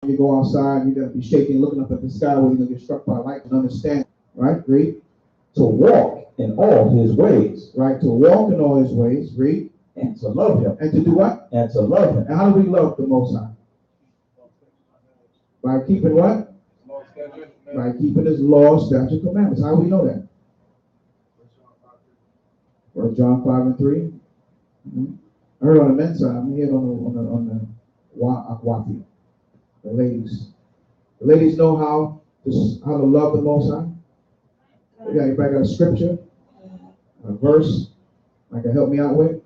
You go outside, you gotta be shaking, looking up at the sky where you're gonna get struck by lightning. Understand, right? Read. To walk in all his ways, Right? To walk in all his ways. Read. and to love him, And to do what? and to love him. And how do we love the Most High? By keeping what? By keeping His laws, statutes, commandments. How do we know that? 1 John 5 and 3. Mm-hmm. I heard on the men's side. I'm here on the Akwati. The ladies. The ladies know how to love the Most High. Anybody got a scripture, a verse, that can help me out with?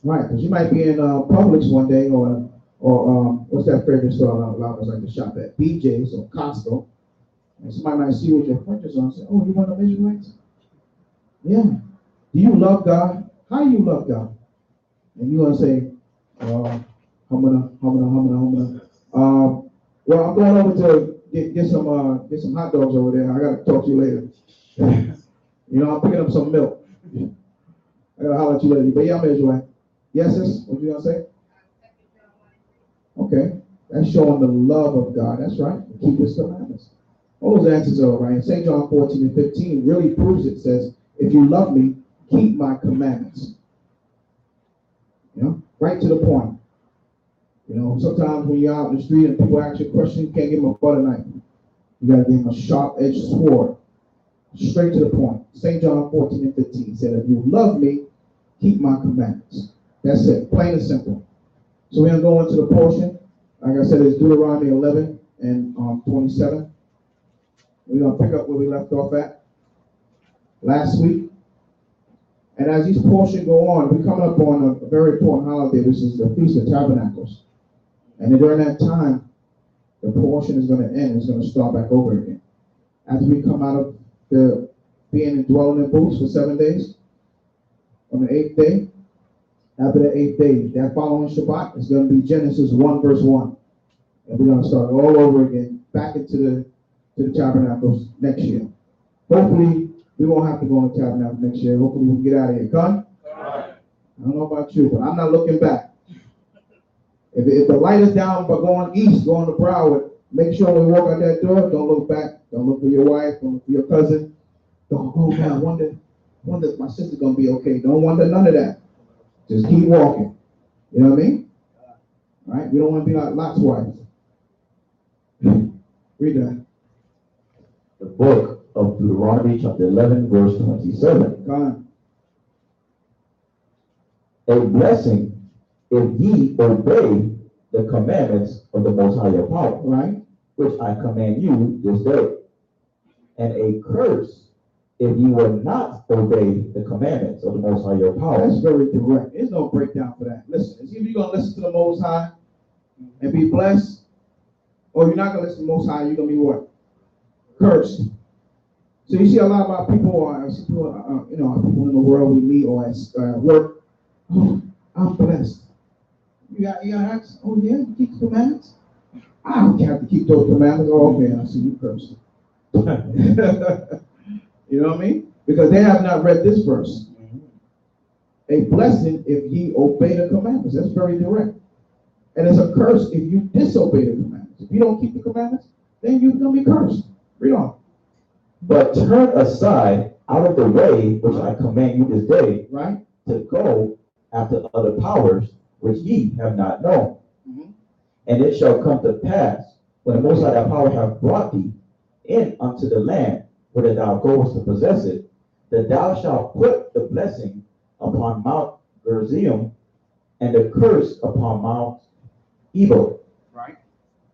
Right, because you might be in Publix one day, or what's that favorite store a lot of us like to shop at? BJ's or Costco, and somebody might see what your purchase on and say, "Oh, you want the Israelites?" Yeah. Do you love God? How do you love God? And you're gonna say, humana. Well, I'm going over to get some hot dogs over there. I gotta talk to you later. I'm picking up some milk. I gotta holler at you later. But yeah, I'm Israelite. Yes, sis? What you gonna say? Okay. That's showing the love of God. That's right. Keep His commandments. All those answers are right. St. John 14 and 15 really proves it. Says, if you love me, keep my commandments. Right to the point. Sometimes when you're out in the street and people ask you a question, you can't give them a butter knife. You gotta give them a sharp-edged sword. Straight to the point. St. John 14 and 15 said, if you love me, keep my commandments. That's it, plain and simple. So we're going to go into the portion. Like I said, it's Deuteronomy 11 and 27. We're going to pick up where we left off at last week. And as these portions go on, we're coming up on a very important holiday, which is the Feast of Tabernacles. And during that time, the portion is going to end. It's going to start back over again. After we come out of the being and dwelling in booths for 7 days, on the 8th day, after the 8th day, that following Shabbat is going to be Genesis 1 verse 1. And we're going to start all over again, back into the tabernacles next year. Hopefully, we won't have to go in the tabernacle next year. Hopefully, we can get out of here. Come? I don't know about you, but I'm not looking back. If the light is down by going east, going to Broward, make sure when we walk out that door, don't look back. Don't look for your wife. Don't look for your cousin. Don't, oh man, I wonder if my sister's going to be okay. Don't wonder none of that. Just keep walking. You know what I mean? Right? We don't want to be like Lot's wife. Read that. The book of Deuteronomy, chapter 11, verse 27. God. A blessing if ye obey the commandments of the Most High your power, right, which I command you this day. And a curse if you will not obey the commandments of the Most High your power. That's very direct. There's no breakdown for that. Listen, it's either you're going to listen to the Most High and be blessed, or you're not going to listen to the Most High, you're going to be what? Cursed. So you see a lot of our people, people in the world we meet or at work, oh, I'm blessed. You got ask, oh yeah, you keep the commandments? I don't have to keep those commandments. Oh, okay, I see you cursed. You know what I mean? Because they have not read this verse. A blessing if ye obey the commandments. That's very direct. And it's a curse if you disobey the commandments. If you don't keep the commandments, then you're going to be cursed. Read on. But turn aside out of the way which I command you this day, right, to go after other powers which ye have not known. Mm-hmm. And it shall come to pass, when the Most High thy power hath brought thee in unto the land, whither thou goest to possess it, that thou shalt put the blessing upon Mount Gerizim, and the curse upon Mount Ebal. Right.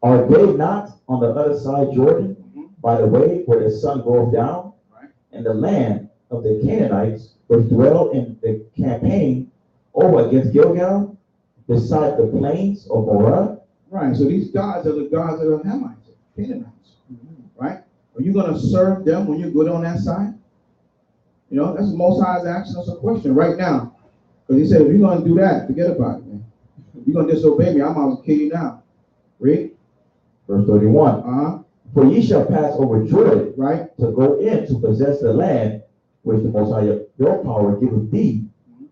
Are they not on the other side Jordan, by the way where the sun goeth down, right, and the land of the Canaanites which dwell in the campaign over against Gilgal, beside the plains of Morah? Right. So these gods are the gods of the Hamites, Canaanites. Right? Are you going to serve them when you're good on that side? That's the Most High is asking us a question right now. Because he said, if you're going to do that, forget about it, man. If you're going to disobey me, I'm going to kill you now. Read. Verse 31. For ye shall pass over Jordan, right, to go in to possess the land which the Most High your power giveth thee,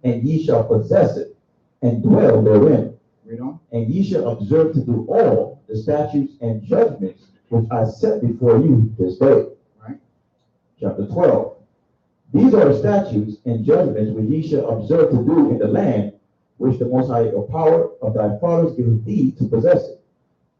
and ye shall possess it, and dwell therein. Read on. And ye shall observe to do all the statutes and judgments which I set before you this day. Right. Chapter 12. These are the statutes and judgments which ye shall observe to do in the land which the Most High your power of thy fathers giveth thee to possess it,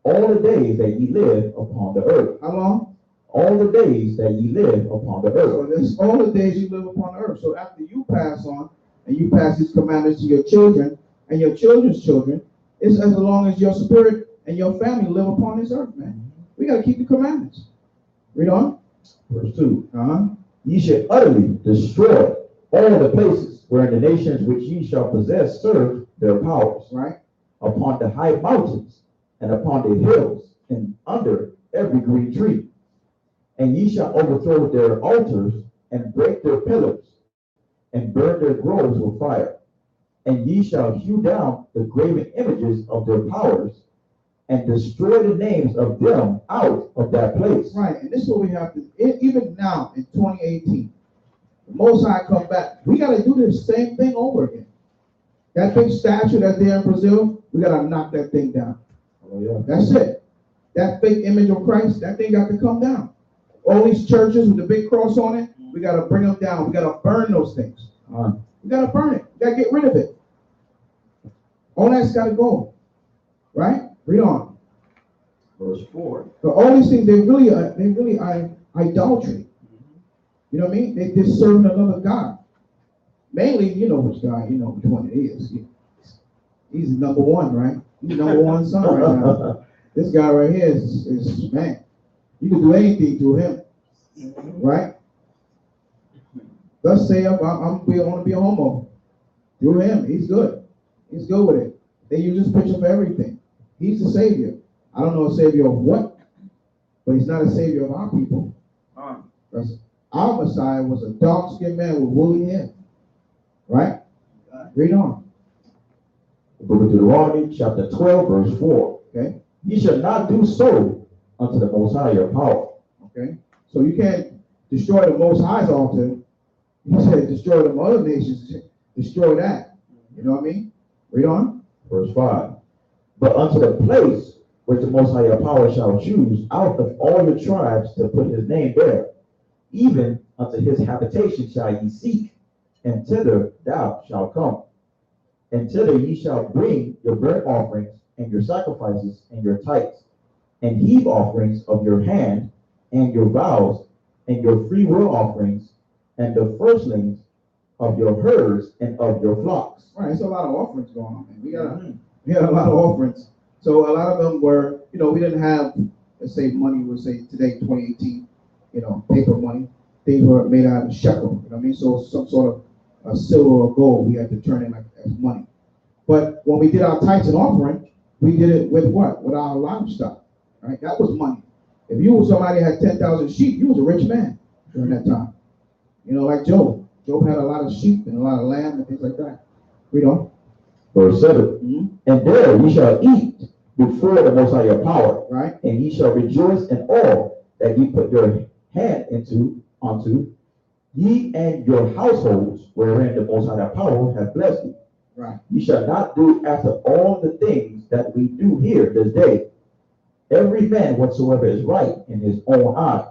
all the days that ye live upon the earth. How long? All the days that ye live upon the earth. So this all the days you live upon the earth. So after you pass on and you pass these commandments to your children and your children's children, it's as long as your spirit and your family live upon this earth, man. We got to keep the commandments. Read on. Verse 2. Ye shall utterly destroy all the places wherein the nations which ye shall possess serve their powers. Right. Upon the high mountains and upon the hills and under every green tree. And ye shall overthrow their altars and break their pillars and burn their groves with fire. And ye shall hew down the graven images of their powers and destroy the names of them out of that place. Right. And this is what we have to, even now in 2018, the Most High come back. We got to do this same thing over again. That big statue that's there in Brazil, we got to knock that thing down. Oh, yeah. That's it. That fake image of Christ, that thing got to come down. All these churches with the big cross on it, we got to bring them down. We got to burn those things. We got to burn it. We got to get rid of it. All that's got to go. Right? Read on. Verse 4. So all these things, they really are idolatry. You know what I mean? They're serving another God. Mainly, you know which God, you know which one it is. He's number one, right? He's number one son right now. This guy right here is man. You can do anything through him. Right? Thus say I want to be a homo. Through him, he's good. He's good with it. They use this picture for everything. He's the savior. I don't know a savior of what, but he's not a savior of our people. Our Messiah was a dark-skinned man with woolly hair. Right? Read on. The book of Deuteronomy, chapter 12, verse 4. Okay. Ye shall not do so unto the Most High your power. Okay. So you can't destroy the Most High's altar. He said destroy the other nations. Destroy that. You know what I mean? Read on. Verse 5. But unto the place which the Most High your power shall choose out of all your tribes to put his name there, even unto his habitation shall ye seek, and thither thou shalt come. And thither ye shall bring your burnt offerings, and your sacrifices, and your tithes, and heave offerings of your hand, and your vows, and your free will offerings, and the firstlings of your herds and of your flocks. Right, it's a lot of offerings going on, man. We got a lot of offerings. So a lot of them were, you know, we didn't have, let's say money, we'll say today, 2018, you know, paper money. Things were made out of shekel, you know what I mean? So some sort of silver or gold we had to turn in like as money. But when we did our tithes and offering, we did it with what? With our livestock, right? That was money. If you were somebody who had 10,000 sheep, you was a rich man during that time. You know, like Job. Job had a lot of sheep and a lot of lamb and things like that. Read on. Verse 7. And there ye shall eat before the Most High your power, right? And ye shall rejoice in all that ye put your hand unto, ye and your households, wherein the Most High your power hath blessed you. Right. Ye shall not do after all the things that we do here this day, every man whatsoever is right in his own eyes.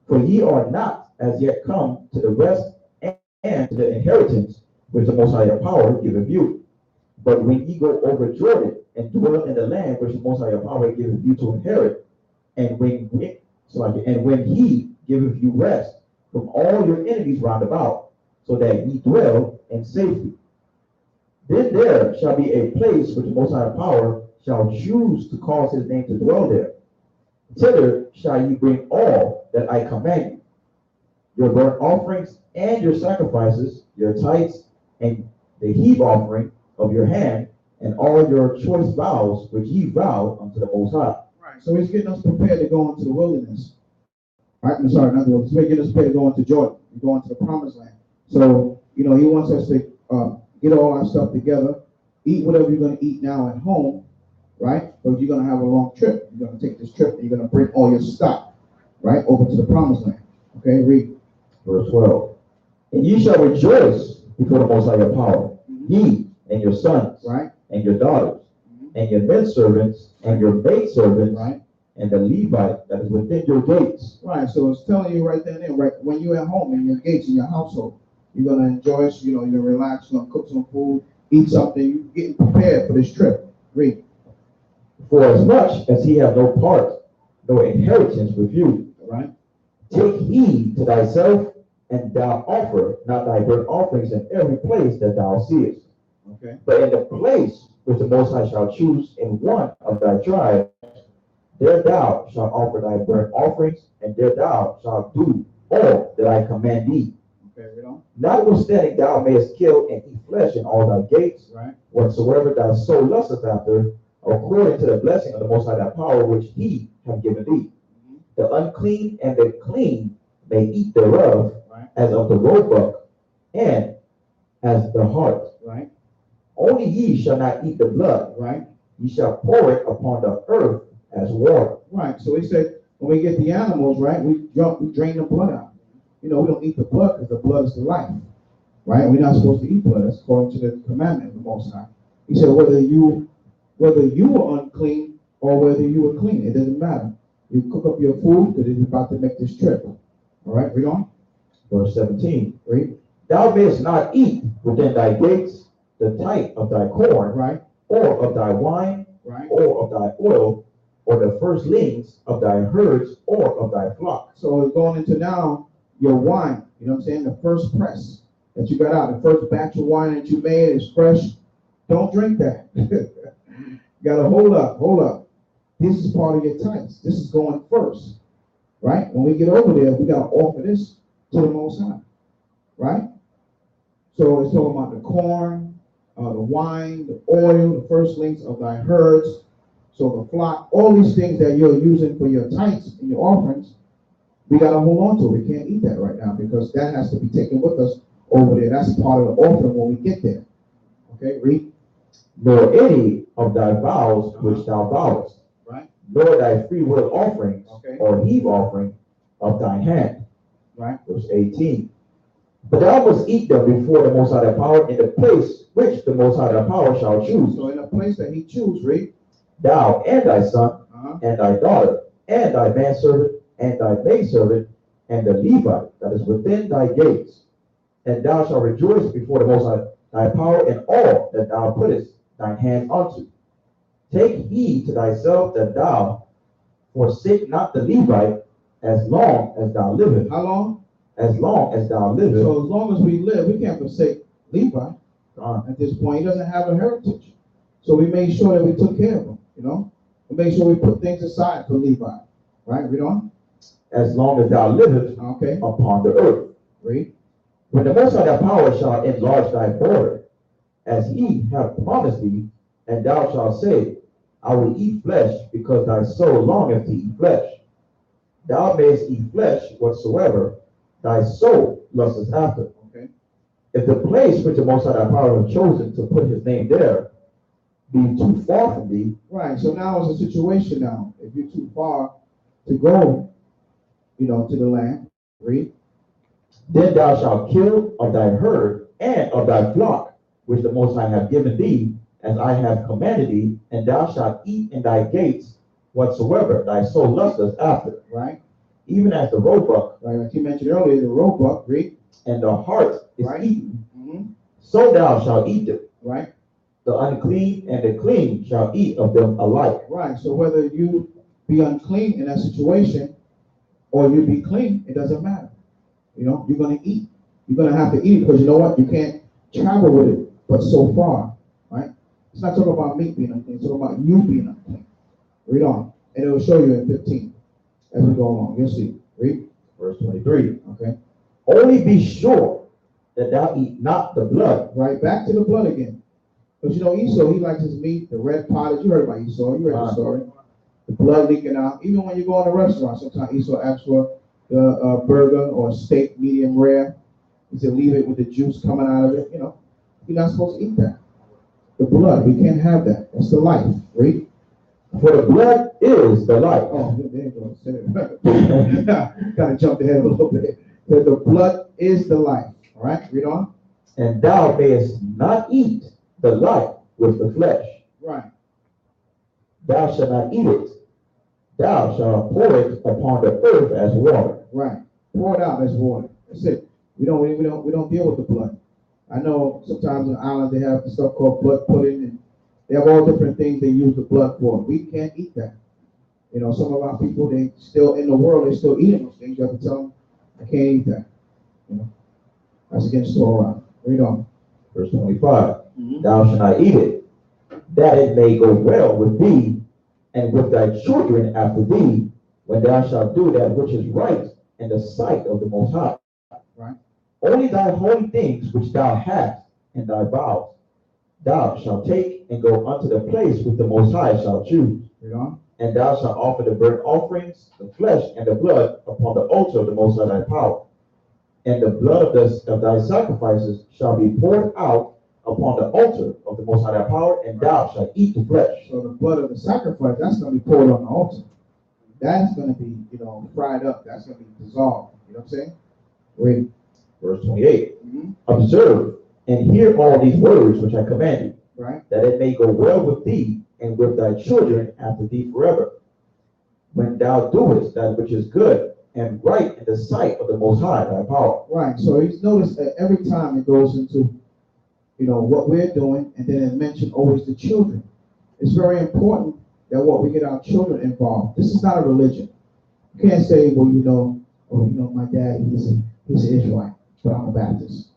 For ye are not as yet come to the rest and to the inheritance which the Most High your power giveth you. But when ye go over Jordan and dwell in the land which the Most High your power giveth you to inherit, and when he giveth you rest from all your enemies round about, so that ye dwell in safety, then there shall be a place which the Most High power shall choose to cause his name to dwell there. Thither shall ye bring all that I command you, your burnt offerings and your sacrifices, your tithes, and the heave offering of your hand, and all your choice vows which ye vow unto the Most High. Right. So he's getting us prepared to go into the wilderness. Right? I'm sorry, not the wilderness. He's getting us prepared to go into Jordan, and go into the promised land. So, you know, he wants us to get all our stuff together, eat whatever you're going to eat now at home, right? But you're going to have a long trip. You're going to take this trip and you're going to bring all your stock, right, over to the promised land. Okay, read. Verse 12. And ye shall rejoice before the Most High your power, Mhm. ye and your sons, Right? and your daughters, Mhm. and your men servants, and your maid servants, Right? and the Levite that is within your gates. Right. So it's telling you right then and there, right? When you're at home in your gates, in your household, you're gonna enjoy it, you're gonna relax, you're gonna cook some food, eat something, you're getting prepared for this trip. Read. For as much as he have no part, no inheritance with you, Right? take heed to thyself, and thou offer not thy burnt offerings in every place that thou seest. Okay. But in the place which the Most High shall choose in one of thy tribes, there thou shalt offer thy burnt offerings, and there thou shalt do all that I command thee. Okay, read on. Notwithstanding, thou mayest kill and eat flesh in all thy gates, Right? whatsoever thy soul lusteth after, according to the blessing of the Most High thy power, which he hath given thee. Mhm. The unclean and the clean may eat thereof, Right? as of the roebuck, and as the hart. Right? Only ye shall not eat the blood, Right? ye shall pour it upon the earth as water. Right. So he said, when we get the animals, right, we drain the blood out. You know, we don't eat the blood because the blood is the life. Right? We're not supposed to eat blood. That's according to the commandment of the Most High. He said, whether you were unclean or whether you were clean, it doesn't matter. You cook up your food because it's about to make this trip. All right, read on. Verse 17. Read. Thou mayest not eat within thy gates the tithe of thy corn, Right? or of thy wine, Right? or of thy oil, or the firstlings of thy herds, or of thy flock. So it's going into now your wine. You know what I'm saying? The first press that you got out, the first batch of wine that you made is fresh. Don't drink that. You gotta hold up. This is part of your tithes. This is going first. Right? When we get over there, we gotta offer this to the Most High. Right? So it's talking about the corn, the wine, the oil, the firstlings of thy herds. So the flock, all these things that you're using for your tithes and your offerings, we got to hold on to. We can't eat that right now because that has to be taken with us over there. That's part of the offering when we get there. Okay, read. Nor any of thy vows which thou vowest, Right. nor thy free will offerings, Okay. or heave offering of thine hand. Right. Verse 18. But thou must eat them before the Most High thy power in the place which the Most High thy power shall choose. So in a place that he choose, read. Thou and thy son, Uh-huh. and thy daughter, and thy manservant, and thy maidservant, and the Levite that is within thy gates. And thou shalt rejoice before the Most High thy power in all that thou puttest thine hand unto. Take heed to thyself that thou forsake not the Levite as long as thou livest. How long? As long as thou livest. So as long as we live, we can't forsake Levi. At this point, he doesn't have a heritage. So we made sure that we took care of him, you know. We made sure we put things aside for Levi. Right? Read on. As long as thou livest Okay. upon the earth. Read. When the Most High thy power shall enlarge thy border, as he hath promised thee, and thou shalt say, I will eat flesh, because thy soul longeth to eat flesh. Thou mayest eat flesh whatsoever thy soul lusteth after. Okay. If the place which the Most High thy power hath chosen to put his name there be too far from thee. Right. So now it's a situation now. If you're too far to go, you know, to the land, read. Then thou shalt kill of thy herd and of thy flock, which the Most High hath given thee, as I have commanded thee, and thou shalt eat in thy gates whatsoever thy soul lusteth after. Right. Even as the roebuck, Right. Like you mentioned earlier, the roebuck, read. and the hart is Right. eaten, Mm-hmm. so thou shalt eat them. Right. The unclean and the clean shall eat of them alike. Right. So whether you be unclean in that situation or you be clean, it doesn't matter. You know, you're going to eat. You're going to have to eat it because you know what? You can't travel with it but so far. Right? It's not talking about meat being unclean. It's talking about you being unclean. Read on. And it will show you in 15 as we go along. You'll see. Read. Verse 23. Okay. Only be sure that thou eat not the blood. Right. Back to the blood again. Because you know, Esau, he likes his meat, the red pottage. You heard about Esau. You read the story. The blood leaking out. Even when you go in a restaurant, sometimes Esau asks for the burger or steak medium rare. He said, leave it with the juice coming out of it. You know, you're not supposed to eat that. The blood, we can't have that. That's the life. Read. For the blood is the life. Oh, there you go. Kind of jumped ahead a little bit. That the blood is the life. All right, read on. And thou mayest not eat the life with the flesh. Right, Thou shalt not eat it. Thou shalt pour it upon the earth as water. right. Pour it out as water. That's it. We don't deal with the blood. I know sometimes in Ireland they have stuff called blood pudding, and they have all different things they use the blood for. We can't eat that. You know, some of our people, they still in the world, they still eating those things. You have to tell them, I can't eat that. You know, that's against Torah. Read on. Verse 25. Thou shalt not eat it, that it may go well with thee and with thy children after thee, when thou shalt do that which is right in the sight of the Most High. Right. Only thy holy things which thou hast in thy vows, thou shalt take and go unto the place which the Most High shall choose. Read on. And thou shalt offer the burnt offerings, the flesh and the blood upon the altar of the Most High thy power. And the blood of thy sacrifices shall be poured out upon the altar of the Most High thy power, and thou shalt eat the flesh. So the blood of the sacrifice, that's going to be poured on the altar. That's going to be, fried up. That's going to be dissolved. You know what I'm saying? Read. Verse 28. Observe and hear all these words which I command you, Right. that it may go well with thee and with thy children after thee forever, when thou doest that which is good and right in the sight of the Most High thy power. Right. So he's noticed that every time it goes into, what we're doing, and then it mentioned always the children. It's very important that what we get our children involved. This is not a religion. You can't say, well, my dad, he's an Israelite, but I'm a Baptist.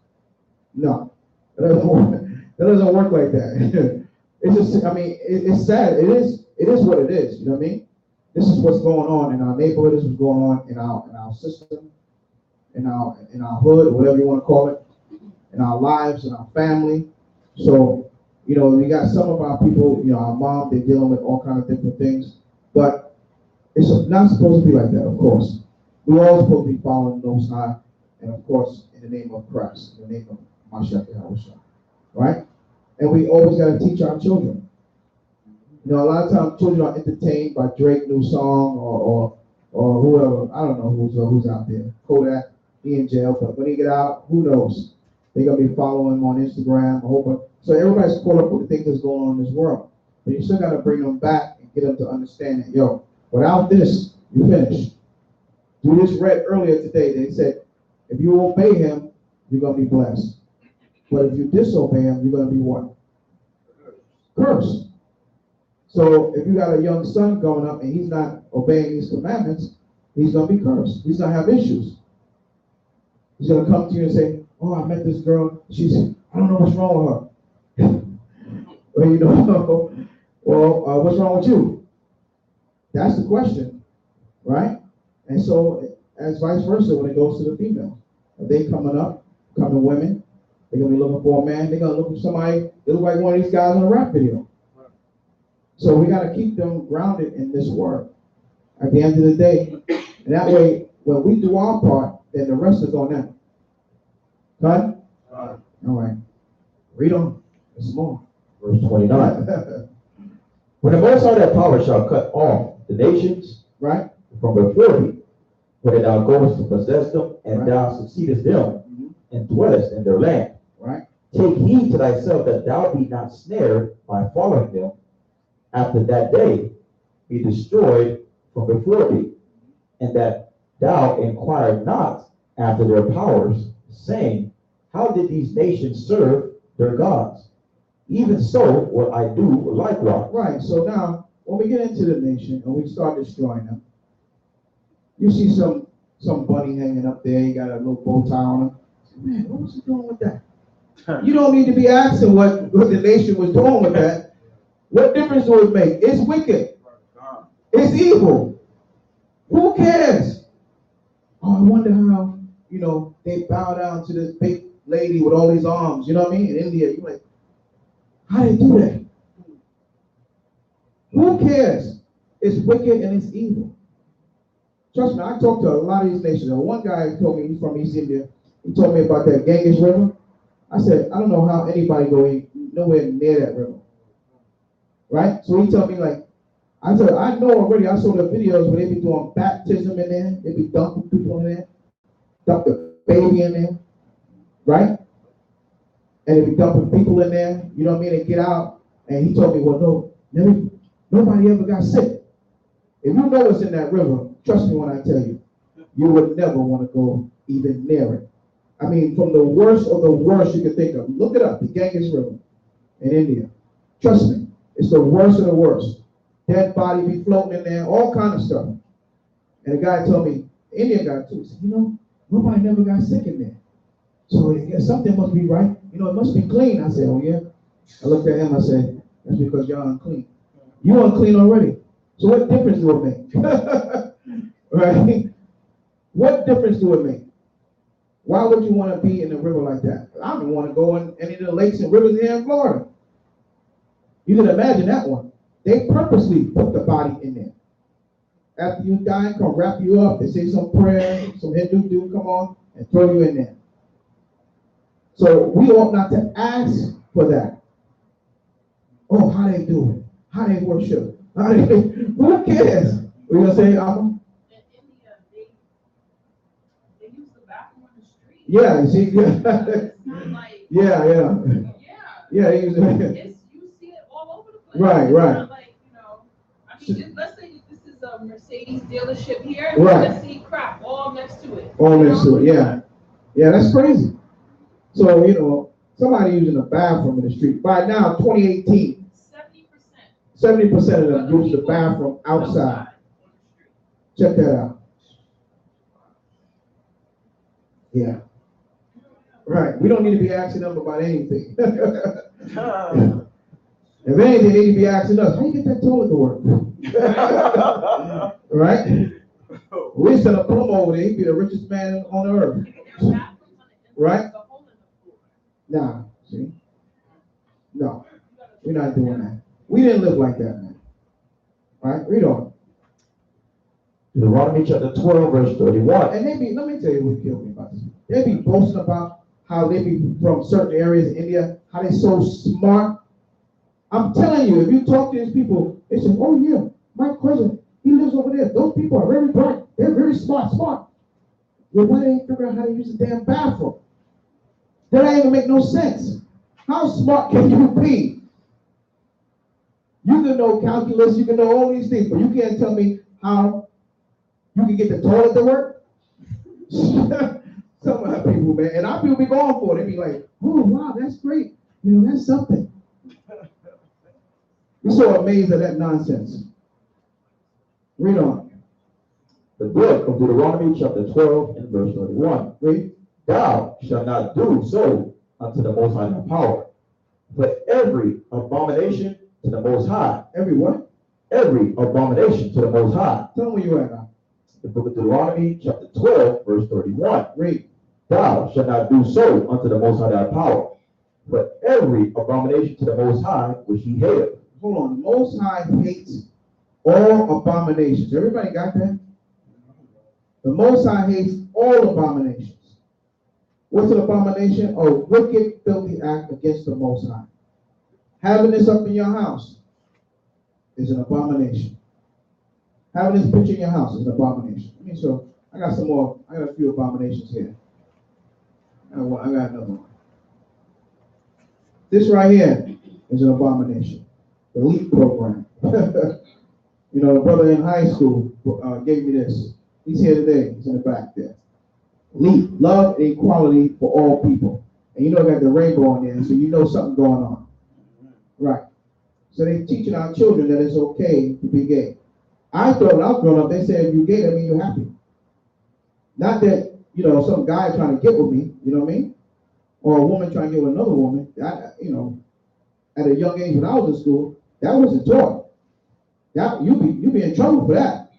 No, that doesn't work like that. It's just, it's sad. It is what it is. You know what I mean? This is what's going on in our neighborhood. This is what's going on in our system, in our hood, whatever you want to call it, in our lives, in our family. So, we got some of our people, our mom, they're dealing with all kinds of different things, but it's not supposed to be like that, of course. We're all supposed to be following the Most High, and of course, in the name of Christ, in the name of Mashiach Yahushua, right? And we always got to teach our children. A lot of times children are entertained by Drake's new song or whoever. I don't know who's out there. Kodak, he in jail, but when he get out, who knows? They're gonna be following him on Instagram, a whole bunch. So everybody's caught up with the things that's going on in this world. But you still got to bring them back and get them to understand that, without this, you finish. We just read earlier today, they said, if you obey him, you're going to be blessed. But if you disobey him, you're going to be what? Cursed. So if you got a young son growing up and he's not obeying these commandments, he's going to be cursed. He's going to have issues. He's going to come to you and say, oh, I met this girl. I don't know what's wrong with her. Well, what's wrong with you? That's the question, right? And so, as vice versa, when it goes to the female, if they coming women, they're gonna be looking for a man. They're gonna look for somebody that look like one of these guys on a rap video. So we gotta keep them grounded in this word. At the end of the day, and that way, when we do our part, then the rest is on them. Cut? All right. Read on. There's more. Verse 29. When the Most High thy power shall cut off the nations, right, from before thee, whether thou goest to possess them, and right, thou succeedest them, and dwellest in their land. Right. Take heed to thyself that thou be not snared by following them, after that day be destroyed from before thee, and that thou inquire not after their powers, saying, how did these nations serve their gods? Even so will I do likewise. Right. So now, when we get into the nation and we start destroying them, you see some bunny hanging up there. You got a little bow tie on him. Man, what was he doing with that? You don't need to be asking what the nation was doing with that. What difference do it make? It's wicked. It's evil. Who cares? Oh, I wonder how, they bow down to this big lady with all these arms. You know what I mean? In India, you're like, how do they do that? Who cares? It's wicked and it's evil. Trust me, I talked to a lot of these nations. And one guy told me, he's from East India, he told me about that Ganges River. I said, I don't know how anybody go nowhere near that river. Right? So he told me, I said, I know already, I saw the videos where they be doing baptism in there, they be dunking people in there, dump the baby in there. right? And they be dumping people in there, you know what I mean? They get out, and he told me, well, nobody ever got sick. If you know what's in that river, trust me when I tell you, you would never want to go even near it. I mean, from the worst of the worst you can think of. Look it up, the Ganges River in India. Trust me, it's the worst of the worst. Dead body be floating in there, all kind of stuff. And the guy told me, the Indian guy too, he said, nobody never got sick in there. So yeah, something must be right. It must be clean. I said, oh yeah. I looked at him, I said, that's because y'all unclean. You unclean already. So what difference do it make? Right? What difference do it make? Why would you want to be in a river like that? I don't want to go in any of the lakes and rivers here in Florida. You can imagine that one. They purposely put the body in there. After you die, come wrap you up. They say some prayer, some Hindu dude come on and throw you in there. So we ought not to ask for that. Oh, how they do it? How they worship? Who cares? We're going to say, In India, they use the bathroom on the street. Yeah, you see? It's not like, Yeah. yeah, You see it all over the place. Right. It's not like, I mean, let's say this is a Mercedes dealership here, and right. Let's see crap all next to it. All next to it, yeah. Yeah, that's crazy. So, somebody using a bathroom in the street. By now, 2018, 70% of them use the bathroom outside. Check that out. Yeah. Right. We don't need to be asking them about anything. If anything, they need to be asking us, how you get that toilet to work? Right? We send a plumber over there, he'd be the richest man on the earth. Right? Nah, see? No, we're not doing that. We didn't live like that, man. Right? Read on. Deuteronomy chapter 12, verse 31. And let me tell you what killed me about this. They be boasting about how they be from certain areas in India, how they so smart. I'm telling you, if you talk to these people, they say, oh yeah, my cousin, he lives over there. Those people are very bright. They're very smart. Well, why they ain't figure out how to use the damn bathroom? That ain't even make no sense. How smart can you be? You can know calculus, you can know all these things, but you can't tell me how you can get the toilet to work? Some of our people, man, and our people be going for it. They be like, oh, wow, that's great. That's something. We're so amazed at that nonsense. Read on. The book of Deuteronomy chapter 12 and verse 31. Read. Thou shalt not do so unto the Most High thy power. For every abomination to the Most High. Every what? Every abomination to the Most High. Tell them where you at now. The book of Deuteronomy chapter 12 verse 31. Read. Thou shalt not do so unto the Most High thy power. For every abomination to the Most High which he hateth. Hold on. The Most High hates all abominations. Everybody got that? The Most High hates all abominations. What's an abomination? A wicked, filthy act against the Most High. Having this up in your house is an abomination. Having this picture in your house is an abomination. So I got a few abominations here. I got another one. This right here is an abomination. The LEAP program. The brother in high school gave me this. He's here today. He's in the back there. LEAP, love and equality for all people. And I got the rainbow on there, so something going on. Right. So they're teaching our children that it's okay to be gay. I thought when I was growing up, they said if you're gay, that means you're happy. Not that, some guy trying to get with me, you know what I mean? Or a woman trying to get with another woman. At a young age when I was in school, that wasn't taught. You be in trouble for that.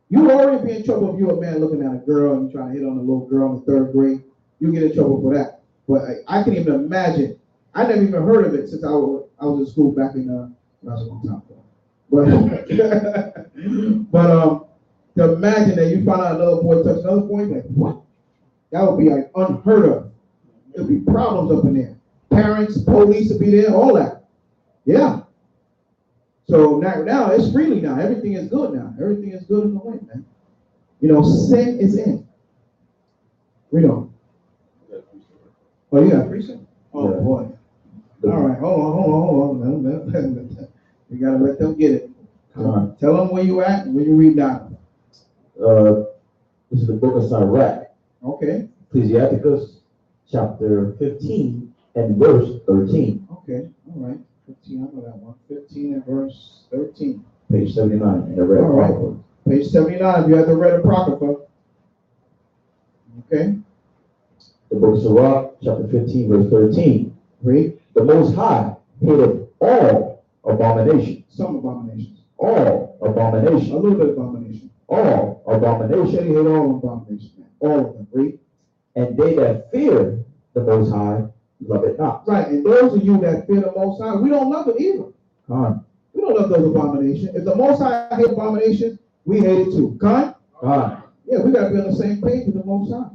You already be in trouble if you're a man looking at a girl and you're trying to hit on a little girl in the 3rd grade. You get in trouble for that. But I can even imagine. I never even heard of it since I was in school back in that was a long time ago. But to imagine that you find out another boy touch another boy, like what? That would be like unheard of. There'd be problems up in there. Parents, police would be there, all that. Yeah. So now it's freely now. Everything is good now. Everything is good in the way, man. Sin is in. Read on. Oh, you got precept? Oh, Yeah. boy. All right, hold on. We gotta let them get it. Tell them where you at and where you read down. This is the book of Sirach, Okay, Ecclesiasticus, chapter 15 and verse 13, okay, all right. 15, I know that one. 15 and verse 13. page 79 in the Red All right. Apocrypha. Page 79, if you have the Red Apocrypha. Okay, The book of Sirach, chapter 15, verse 13. read. The Most High hateth all abomination, Some abominations. all A abomination, little bit of abomination. all Should abomination, he hate all abominations, man? All of them. Read. and they that fear the Most High love it not. Right, and those of you that fear the Most High, we don't love it either. Con, We don't love those abominations. If the Most High hate abominations, we hate it too. Con? con. Yeah, we gotta be on the same page with the Most High.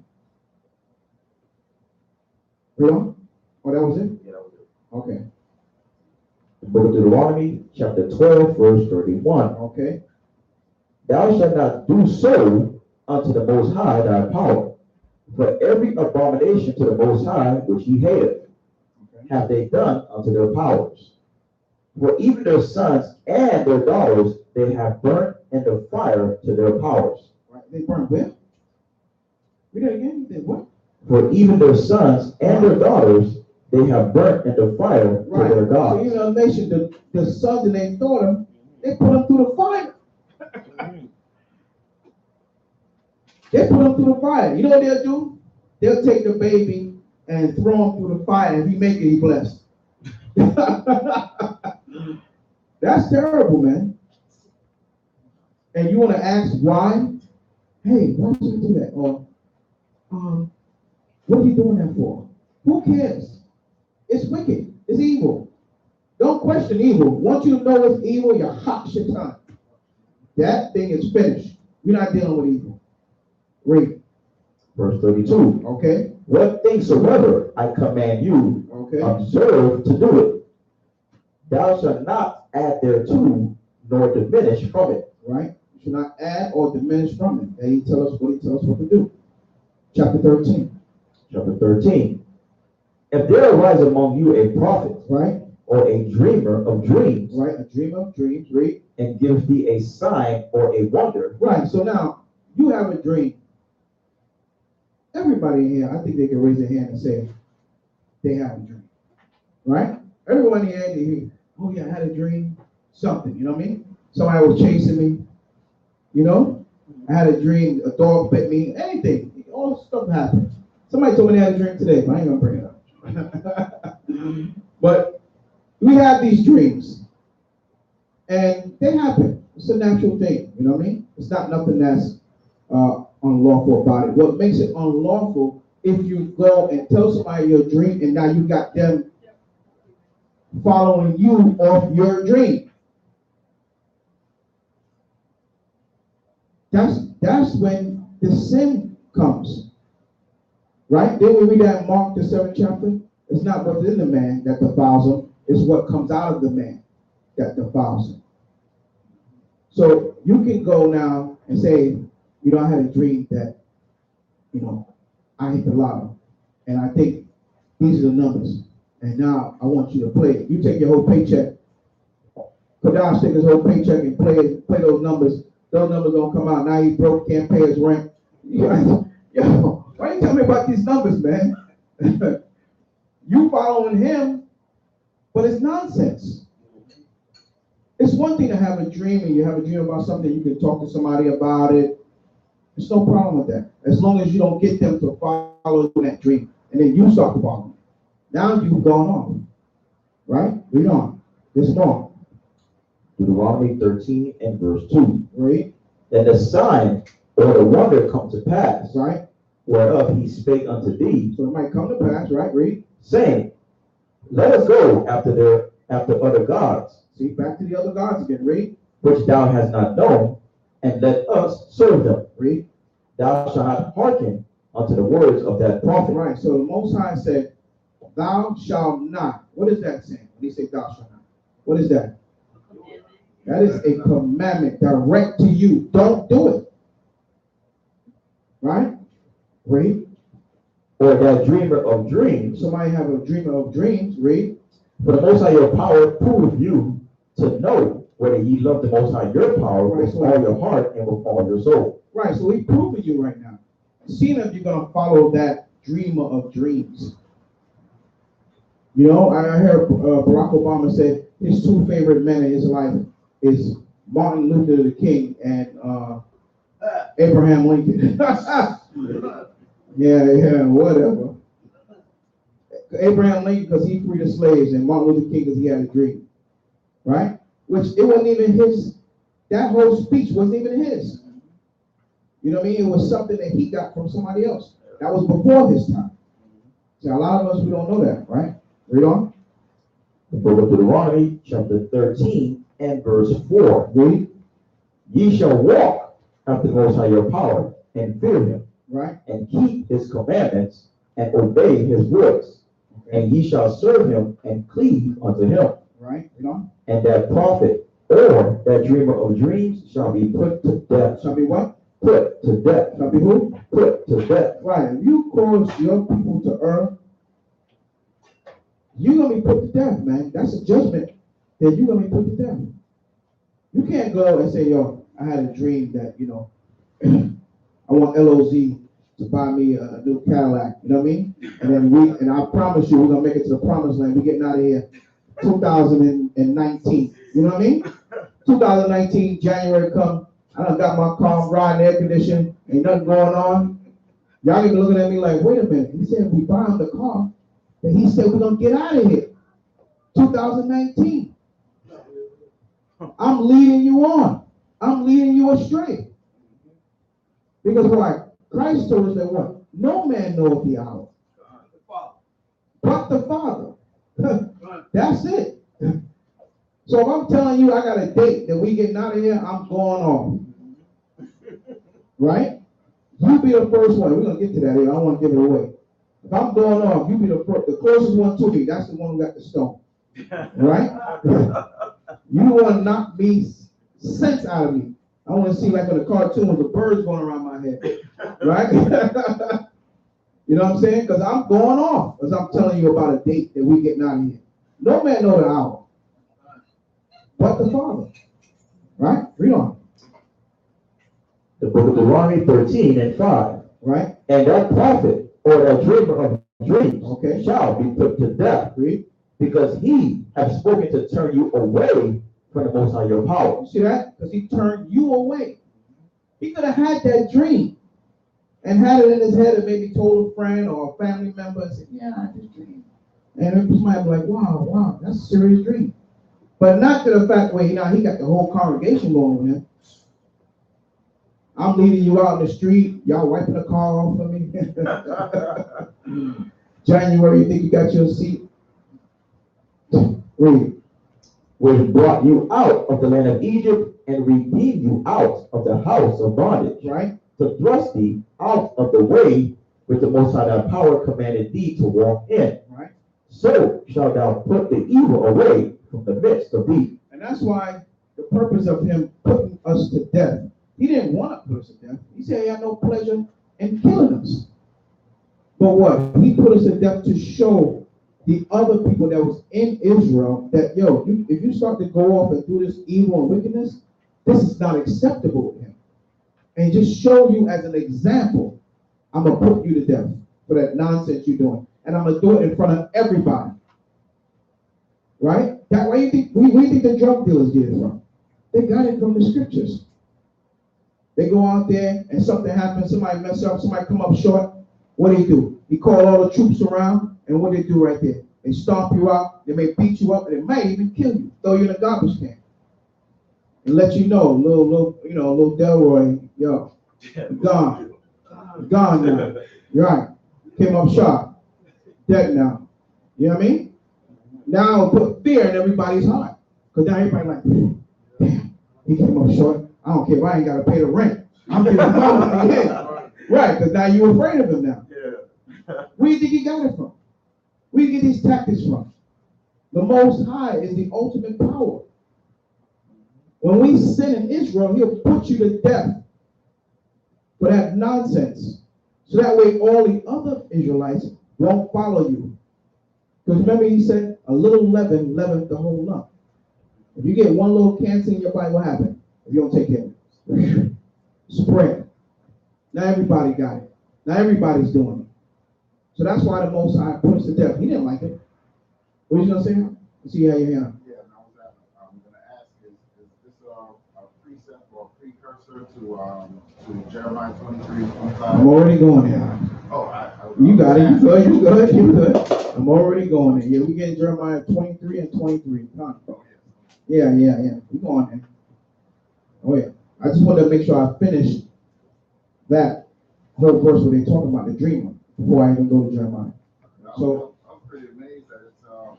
Read on. Oh, that was it? Yeah, that was it. Okay. The book of Deuteronomy, chapter 12, verse 31. Okay. Thou shalt not do so unto the Most High thy power. For every abomination to the Most High which he hateth, Okay. have they done unto their powers. For even their sons and their daughters they have burnt in the fire to their powers. Right. They burn where? Read that again. They what? For even their sons and their daughters they have burnt in the fire Right. to their So gods. even a nation, the sons and their daughter, they put them through the fire. They put them through the fire. You know what they'll do? They'll take the baby and throw him through the fire. If he make it, he blessed. That's terrible, man. And you want to ask why? Hey, why should you do that? Or, what are you doing that for? Who cares? It's wicked. It's evil. Don't question evil. Once you know it's evil, you're hot shit time. That thing is finished. We're not dealing with evil. Read. Verse 32. Okay? What things soever I command you, Okay? observe to do it. Thou shalt not add thereto, nor diminish from it. Right? You should not add or diminish from it. And he tells us what to do. Chapter 13. Chapter 13. If there arise among you a prophet, Right? or a dreamer of dreams, Right? A dreamer of dreams. Read. and gives thee a sign or a wonder, Right. So now, you have a dream. Everybody in here, I think they can raise their hand and say they have a dream. Right? Everyone here, oh yeah, I had a dream. Something, you know what I mean? Somebody was chasing me. You know? I had a dream, a dog bit me, anything. All this stuff happened. Somebody told me they had a dream today, but I ain't gonna bring it up. But we have these dreams. And they happen. It's a natural thing, you know what I mean? It's not nothing that's unlawful about it. What makes it unlawful if you go and tell somebody your dream and now you got them following you off your dream. That's when the sin comes. Right? Then we read that in Mark the 7th chapter. It's not what's in the man that defiles him, it's what comes out of the man that defiles him. So you can go now and say, you know, I had a dream that, you know, I hit the lotto. And I think these are the numbers. And now I want you to play it. You take your whole paycheck, Kadash take his whole paycheck and play those numbers. Those numbers don't come out. Now he's broke, can't pay his rent. Yo, why you tell me about these numbers, man? You following him, but it's nonsense. It's one thing to have a dream and you have a dream about something, you can talk to somebody about it. There's no problem with that. As long as you don't get them to follow that dream. And then you start following. Now you've gone off. Right? Read on. This more. Deuteronomy 13 and verse 2. Read. Then the sign or the wonder come to pass, Right? whereof he spake unto thee, So it might come to pass, right? Read. saying, let us go after other gods, See, back to the other gods again. Read. which thou hast not known, and let us serve them. Read. Thou shalt not hearken unto the words of that prophet. Right. So the Most High said, thou shalt not. What is that saying when he said thou shalt not? What is that? That is a commandment direct to you. Don't do it. Right? Read. or that dreamer of dreams. Somebody have a dreamer of dreams, read. For the Most High your power proveth you to know whether ye love the Most High your power with all your heart and with all your soul. Right, so he's proving you right now. Seeing if you're going to follow that dreamer of dreams. You know, I heard Barack Obama say his two favorite men in his life is Martin Luther King and Abraham Lincoln. yeah, whatever. Abraham Lincoln because he freed the slaves, and Martin Luther King because he had a dream. Right? Which it wasn't even his, that whole speech wasn't even his. You know what I mean? It was something that he got from somebody else. That was before his time. See, a lot of us, we don't know that, right? Read on. The book of Deuteronomy, chapter 13, and verse 4. Read. Ye shall walk after the Most High your power, and fear him, Right. and keep his commandments, and obey his voice. Okay. And ye shall serve him, and cleave unto him. Right. Read on. And that prophet, or that dreamer of dreams, shall be put to death. Shall be what? Put to death. Shall be who? Put to death. Right. If you cause your people to err, you're going to be put to death, man. That's a judgment that you're going to be put to death. You can't go and say, yo, I had a dream that, you know, I want LOZ to buy me a new Cadillac. You know what I mean? And then and I promise you, we're going to make it to the promised land. We're getting out of here 2019. You know what I mean? 2019, January come. I done got my car, I'm riding air conditioning, ain't nothing going on. Y'all even looking at me like, wait a minute. He said we buy him the car. And he said we're gonna get out of here. 2019. I'm leading you on. I'm leading you astray. Because why? Christ told us that what? No man knoweth the hour. But the Father. That's it. So if I'm telling you I got a date that we getting out of here, I'm going off. Right? You be the first one. We're going to get to that here. I don't want to give it away. If I'm going off, you be the first, the closest one to me. That's the one who got the stone. Right? You want to knock me sense out of me. I want to see like in the cartoons, the birds going around my head. Right? You know what I'm saying? Because I'm going off. Because I'm telling you about a date that we getting out of here. No man know the hour. But the Father. Right? Read on. The book of Deuteronomy 13 and 5. Right? And that prophet, or that dreamer of dreams, Okay, shall be put to death. Read. Because he hath spoken to turn you away from the Most High your power. You see that? Because he turned you away. He could have had that dream and had it in his head and maybe told a friend or a family member and said, yeah, I had this dream. And it might be like, wow, that's a serious dream. But not to the fact where he got the whole congregation going with him. I'm leading you out in the street. Y'all wiping the car off for me. January, you think you got your seat? Read. Which brought you out of the land of Egypt and redeemed you out of the house of bondage. Right. To thrust thee out of the way which the Most High thy power commanded thee to walk in. Right. So shalt thou put the evil away from the midst of thee. And that's why the purpose of him putting us to death. He didn't want to put us to death. He said he had no pleasure in killing us. But what? He put us to death to show the other people that was in Israel that, if you start to go off and do this evil and wickedness, this is not acceptable with him. And just show you as an example, I'm going to put you to death for that nonsense you're doing. And I'm going to do it in front of everybody. Right? That way you think, where do you think the drug dealers get it from? They got it from the scriptures. They go out there and something happens, somebody mess up, somebody come up short. What do? He call all the troops around, and what they do right there? They stomp you out, they may beat you up, and they might even kill you, throw you in a garbage can. And let you know, little Delroy, gone. Gone now. You're right. Came up sharp. Dead now. You know what I mean? Now put fear in everybody's heart. Because now everybody like, damn, he came up short. I don't care if I ain't got to pay the rent. I'm getting the money in. Right, because now you're afraid of him now. Yeah. Where do you think he got it from? Where do you get these tactics from? The Most High is the ultimate power. When we sin in Israel, he'll put you to death for that nonsense. So that way all the other Israelites won't follow you. Because remember he said, a little leaven leaveneth the whole lump. If you get one little cancer in your body, what happened? If you don't take care of it. Spread. Now everybody got it. Now everybody's doing it. So that's why the Most High put us to death. He didn't like it. What are you going to say? I see you have your hand up. Yeah, and I'm going to ask, is this a precept or a precursor to Jeremiah 23, 25? I'm already going there. Oh, You got it. You good. I'm already going there. Yeah, we get Jeremiah 23 and 23. Come on. Yeah. We going there. Oh, yeah. I just wanted to make sure I finished that whole verse where they talking about the dreamer before I even go to Jeremiah. So I'm pretty amazed that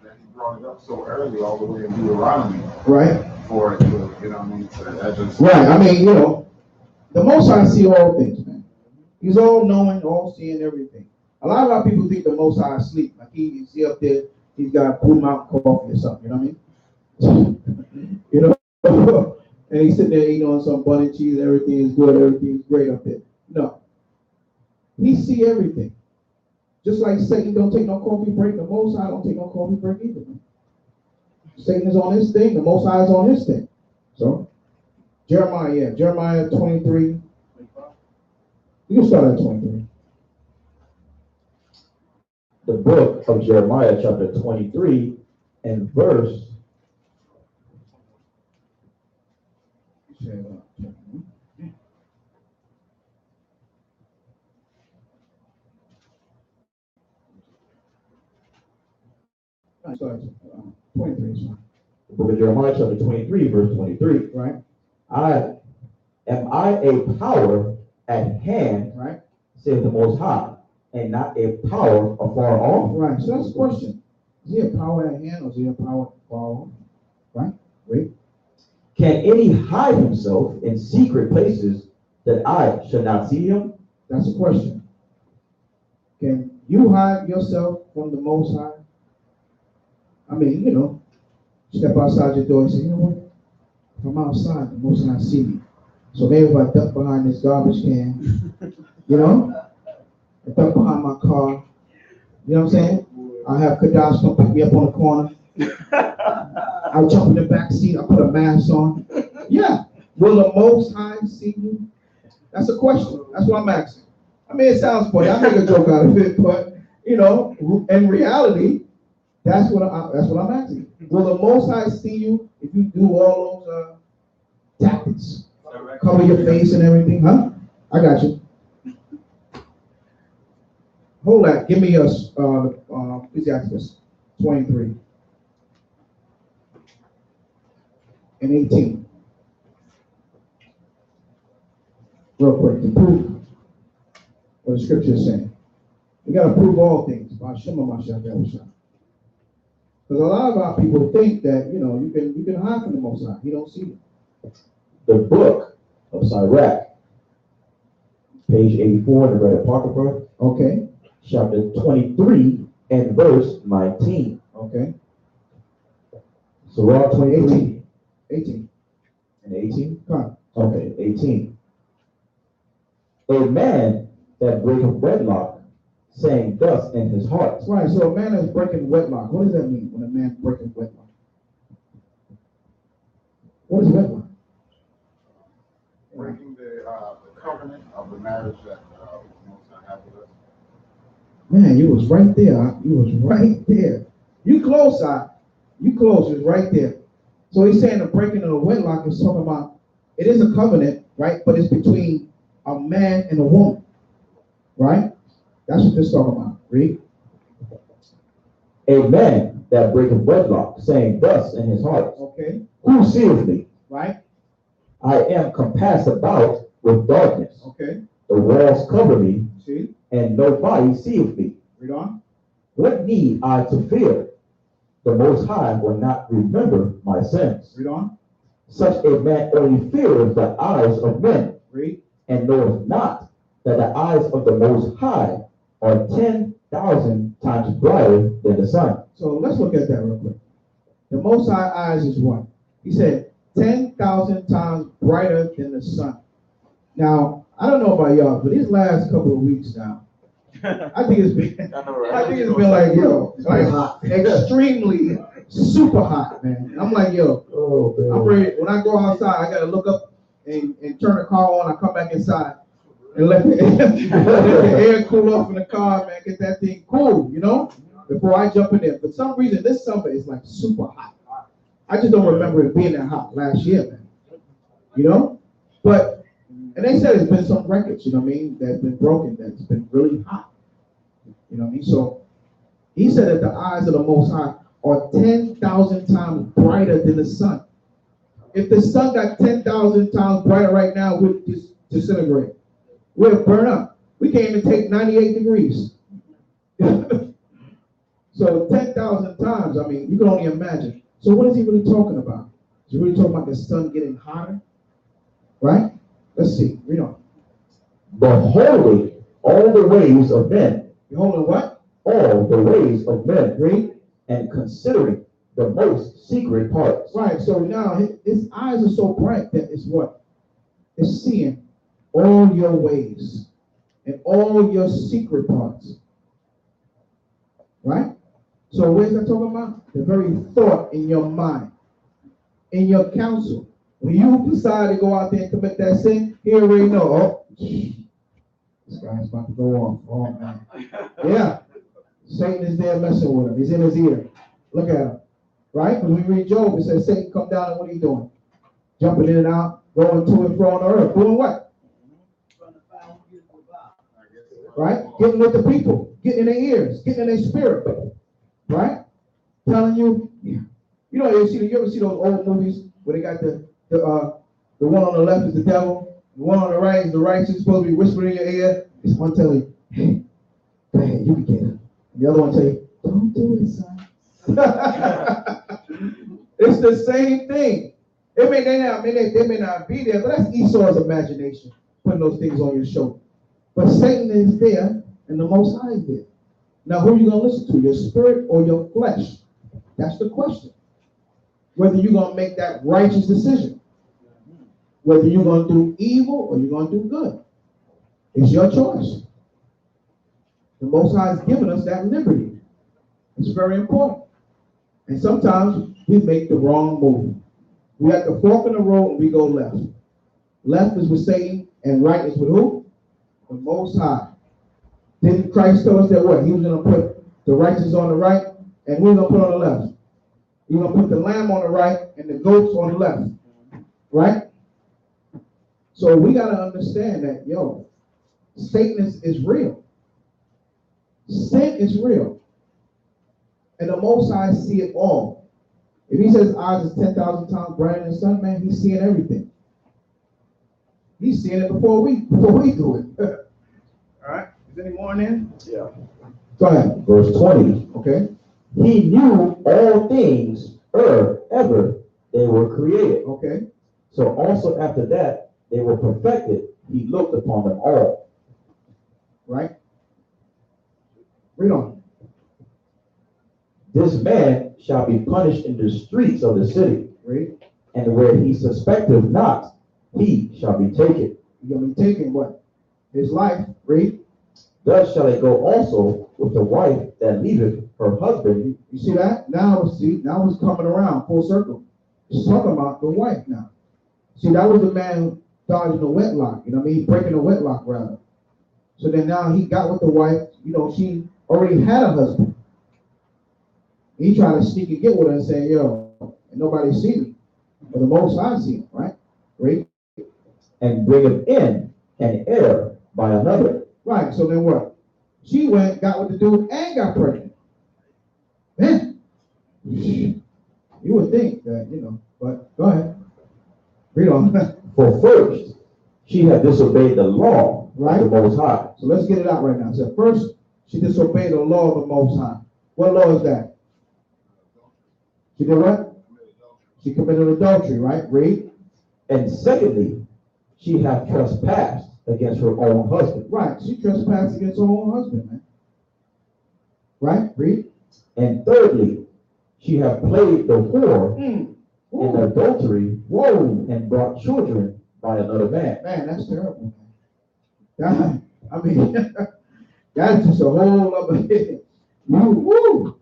that he brought it up so early, all the way in Deuteronomy. Right. For it to, you know what I mean? So that just right. I mean, the Most High see all things, man. He's all knowing, all seeing everything. A lot of our people think the Most High is asleep. Like he's up there, he's got Blue Mountain coffee or something, you know what I mean? And he's sitting there eating on some bun and cheese, everything is good, everything is great up there. No. He see everything. Just like Satan don't take no coffee break, the Most High don't take no coffee break either. Man. Satan is on his thing, the Most High is on his thing. So, Jeremiah 23. You can start at 23. The book of Jeremiah, chapter 23, and verse. The book of Jeremiah, chapter 23, verse 23. Right. Am I a power at hand, right, saith the Most High, and not a power afar off? Right. So that's the question. Is he a power at hand or is he a power afar off? Right? Wait. Can any hide himself in secret places that I should not see him? That's the question. Can you hide yourself from the Most High? I mean, step outside your door and say, you know what? If I'm outside, the Most High see me. So maybe if I duck behind this garbage can, I duck behind my car, you know what I'm saying? I have Kadash come pick me up on the corner. I'll jump in the back seat, I'll put a mask on. Yeah. Will the Most High see you? That's a question. That's what I'm asking. I mean, it sounds funny. I make a joke out of it, but, in reality, that's what I'm asking. Will the Most High see you if you do all those tactics? Cover your face and everything, huh? I got you. Hold that. Give me Ecclesiastes 23 and 18. Real quick, to prove what the scripture is saying. We got to prove all things by Shema Mashiach Yahushua. Because a lot of our people think that, you can hide from the Most High. He don't see you. The book of Sirach, page 84 in the Red Apocrypha. Okay. Chapter 23 and verse 19. Okay. Sirach 23. 18. And 18? Come on. Okay, 18. A man that breaketh wedlock, saying thus in his heart. Right, so a man is breaking wedlock. What does that mean when a man breaking wedlock? What is wedlock? breaking the covenant of the marriage that Most High had with us. Man, you was right there. You was right there. You close, You close. You was right there. So he's saying the breaking of the wedlock is talking about, it is a covenant, right? But it's between a man and a woman, right? That's what this is talking about. Read. A man that breaketh wedlock, saying thus in his heart. Okay. Who seeth me? Right. I am compassed about with darkness. Okay. The walls cover me. See? And nobody seeth me. Read on. What need I to fear? The Most High will not remember my sins. Read on. Such a man only feareth the eyes of men. Read. And knoweth not that the eyes of the Most High are 10,000 times brighter than the sun. So let's look at that real quick. The Most High eyes is what? He said 10,000 times brighter than the sun. Now, I don't know about y'all, but these last couple of weeks now, I think it's been, I know, right? I think it's been like, yo, like extremely super hot, man. I'm like, yo, Oh, man. I'm ready. When I go outside, I gotta look up and turn the car on. I come back inside and let the, let the air cool off in the car, man. Get that thing cool, you know, before I jump in there. For some reason, this summer is like super hot. I just don't remember it being that hot last year, man. You know, but and they said it's been some records, you know what I mean, that's been broken. That's been really hot. You know what I mean? So he said that the eyes of the Most High are 10,000 times brighter than the sun. If the sun got 10,000 times brighter right now, we'd just disintegrate. We'll burn up. We can't even take 98 degrees. So 10,000 times, I mean, you can only imagine. So what is he really talking about? He's really talking about the sun getting hotter, right? Let's see, read on. Beholding all the ways of men. Beholding what? All the ways of men. Read. And considering the most secret parts. Right, so now his eyes are so bright that it's what? It's seeing all your ways and all your secret parts. Right? So what is that talking about? The very thought in your mind, in your counsel. When you decide to go out there and commit that sin, he already know, oh, this guy's about to go off. Oh, man. Yeah. Satan is there messing with him. He's in his ear. Look at him. Right? When we read Job, it says Satan come down and what are you doing? Jumping in and out, going to and fro on the earth. Doing what? Right? Getting with the people. Getting in their ears. Getting in their spirit. Right? Telling you, you know, you ever see those old movies where they got the one on the left is the devil, the one on the right is the righteous, supposed to be whispering in your ear. It's one telling you, hey, go ahead, you can get it. And the other one tell you, don't do it, son. It's the same thing. They may not be there, but that's Esau's imagination, putting those things on your shoulder. But Satan is there, and the Most High is there. Now, who are you going to listen to, your spirit or your flesh? That's the question. Whether you're going to make that righteous decision. Whether you're going to do evil or you're going to do good. It's your choice. The Most High has given us that liberty. It's very important. And sometimes we make the wrong move. We at the fork in the road and we go left. Left is with Satan and right is with who? The Most High. Didn't Christ tell us that what? He was going to put the righteous on the right and we're going to put on the left. He's going to put the lamb on the right and the goats on the left. Right? So we got to understand that, yo, Satan is real. Sin is real. And the Most High see it all. If he says eyes is 10,000 times brighter than the sun, man, he's seeing everything. He's seeing it before we do it. All right. Is there any more in there? Yeah. Go ahead. Verse 20. Okay. He knew all things ever they were created. Okay. So also after that they were perfected, he looked upon them all. Right? Read on. This man shall be punished in the streets of the city. Read. And where he suspecteth not, he shall be taken. He's going to be taking what? His life. Read. Thus shall it go also with the wife that leaveth her husband. You see that? Now it's coming around full circle. It's talking about the wife now. See, that was the man who dodging the wedlock. You know what I mean? Breaking the wedlock, rather. So then now he got with the wife. You know, she already had a husband. He tried to sneak and get with her and say, yo, and nobody see me. But the Most High see him, right? Read. And bringeth in an heir by another. Right, so then what? She went, got with the dude, and got pregnant. Man, you would think that, you know, but go ahead. Read on. For first, she had disobeyed the law Right. of the Most High. So let's get it out right now. So first, she disobeyed the law of the Most High. What law is that? She did what? She committed adultery, right? Read. And secondly, she hath trespassed against her own husband. Right, she trespassed against her own husband, man. Right? Read. And thirdly, she hath played the whore in adultery, Whoa. and brought children by another man. Man, that's terrible, man. That, I mean, that's just a whole other. Woo!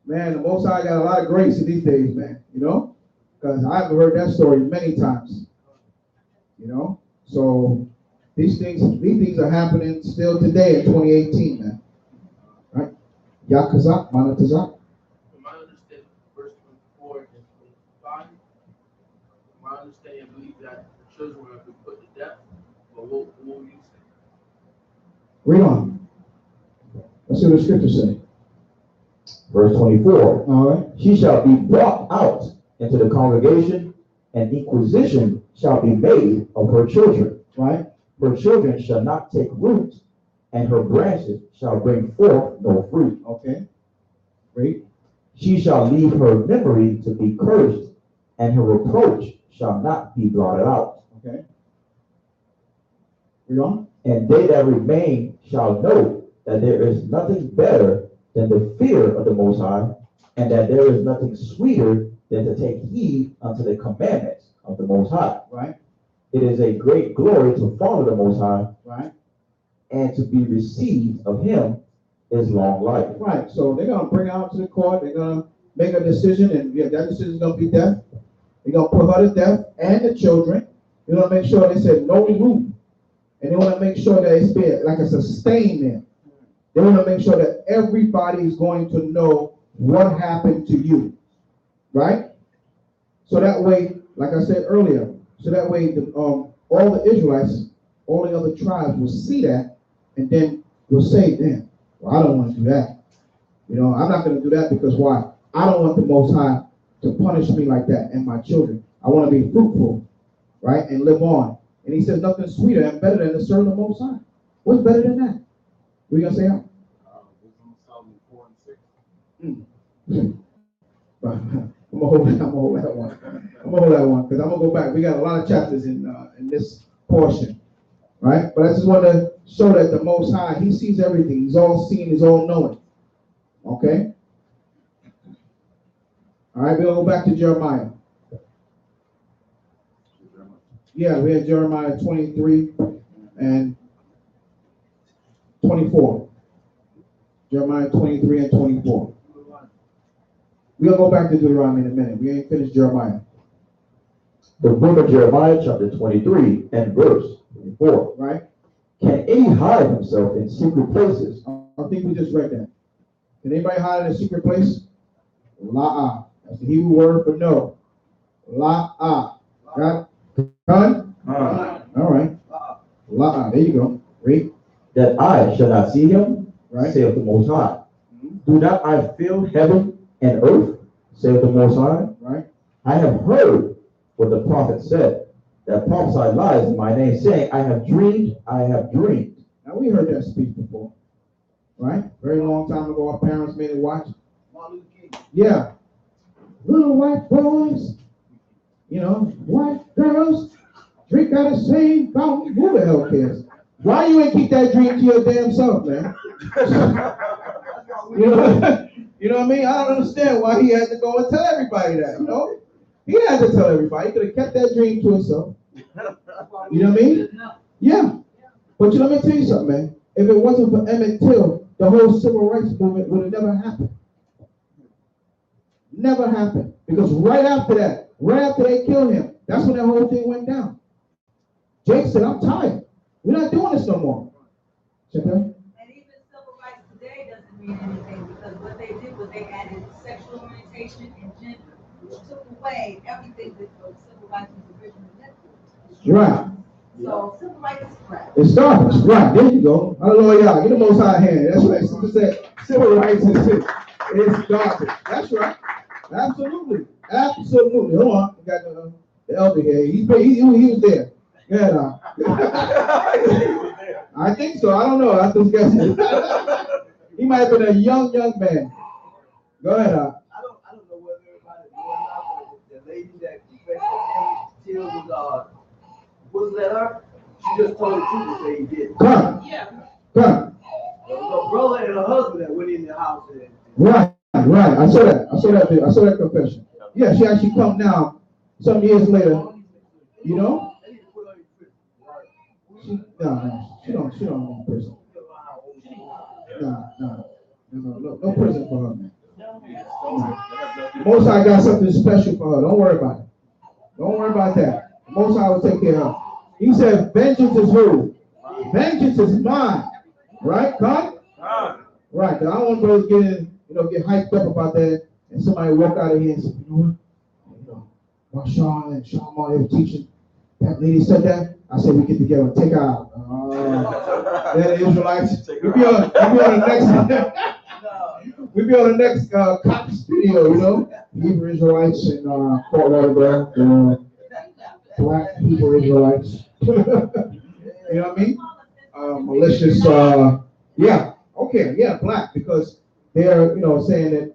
Man, the Most High got a lot of grace in these days, man. You know, because I've heard that story many times. You know, so these things are happening still today in 2018, man. Right? Yakazak, Manatazak. From my understanding, verse 24 and 25, my understanding believes that the children will be put to death. But what will you say? Read on. Let's see what the scripture say. Verse 24. All right. She shall be brought out into the congregation, and inquisition shall be made of her children. Right. Her children shall not take root, and her branches shall bring forth no fruit. Okay. Read. She shall leave her memory to be cursed, and her reproach shall not be blotted out. Okay. Read on. And they that remain shall know that there is nothing better than the fear of the Most High, and that there is nothing sweeter than to take heed unto the commandments of the Most High. Right. It is a great glory to follow the Most High, Right. and to be received of him is long life. Right. So they're gonna bring her out to the court. They're gonna make a decision, and yeah, that decision is gonna be death. They're gonna put her to death and the children. They're gonna make sure they said no root, and they want to make sure that it's been like a sustain them. They want to make sure that everybody is going to know what happened to you, right? So that way, like I said earlier, so that way all the Israelites, all the other tribes will see that, and then will say, "Damn, well, I don't want to do that. You know, I'm not going to do that because why? I don't want the Most High to punish me like that and my children. I want to be fruitful, right, and live on." And he says, "Nothing sweeter and better than to serve the Most High." What's better than that? What are you gonna say? Wisdom of Solomon 4 and 6. I'm gonna hold that one. Because I'm gonna go back. We got a lot of chapters in this portion, right? But I just want to show that the Most High, He sees everything. He's all seeing. He's all knowing. Okay. All right. We're gonna go back to Jeremiah. Yeah, we had Jeremiah 23 and 24. Jeremiah 23 and 24. We'll go back to Deuteronomy in a minute. We ain't finished Jeremiah. The book of Jeremiah, chapter 23 and verse 24. Right? Can any hide himself in secret places? I think we just read that. Can anybody hide in a secret place? La'ah. That's the Hebrew word for no. La'ah. Got it? Done? All right. La'ah. There you go. Read. That I shall not see him, Right. saith the Most High. Do not I fill heaven and earth, saith the Most High? Right. I have heard what the prophet said, that prophesied lies in my name, saying, I have dreamed, I have dreamed. Now we heard that speech before. Right? Very long time ago, our parents made it watch. Yeah. Little white boys, you know, white girls, drink out of the same fountain. Who the hell cares? Why you ain't keep that dream to your damn self, man? You know, you know what I mean? I don't understand why he had to go and tell everybody that, you know? He had to tell everybody. He could have kept that dream to himself. You know what I mean? Yeah. But you know, let me tell you something, man. If it wasn't for Emmett Till, the whole civil rights movement would have never happened. Never happened. Because right after they killed him, that's when that whole thing went down. Jake said, I'm tired. We're not doing this no more. Check that. And even civil rights today doesn't mean anything because what they did was they added sexual orientation and gender, which took away everything that civil rights was originally meant for. Right. So civil rights is crap. It's garbage. Right. There you go. Hallelujah. Get the Most High hand. That's right. Sister said civil rights is garbage. That's right. Absolutely. Absolutely. Hold on. We got the elder here. He was there. Yeah. I think so. I don't know. I just guessing. He might have been a young man. Go ahead. I don't know whether everybody knew or not, but the lady that confessed to him was that her? She just told the truth to say he did. Come. Yeah. Come. The brother and her husband that went in the house and Right. I saw that confession. Yeah, she actually come now some years later. You know? She don't need prison. No prison for her, man. Most High got something special for her. Don't worry about it. Don't worry about that. Most High will take care of her. He said, vengeance is who? Vengeance is mine. Right, God? Right. 'Cause I don't want brothers get hyped up about that, and somebody walk out of here and say, Marshawn and Shama, they were teaching. That lady said that. I said we get together and take her out. Yeah, the Israelites. We be on the next. We be on the next Cox video, Hebrew Israelites and Fort Lauderdale, black Hebrew Israelites. You know what I mean? Malicious. Yeah. Okay. Yeah, black, because they're saying that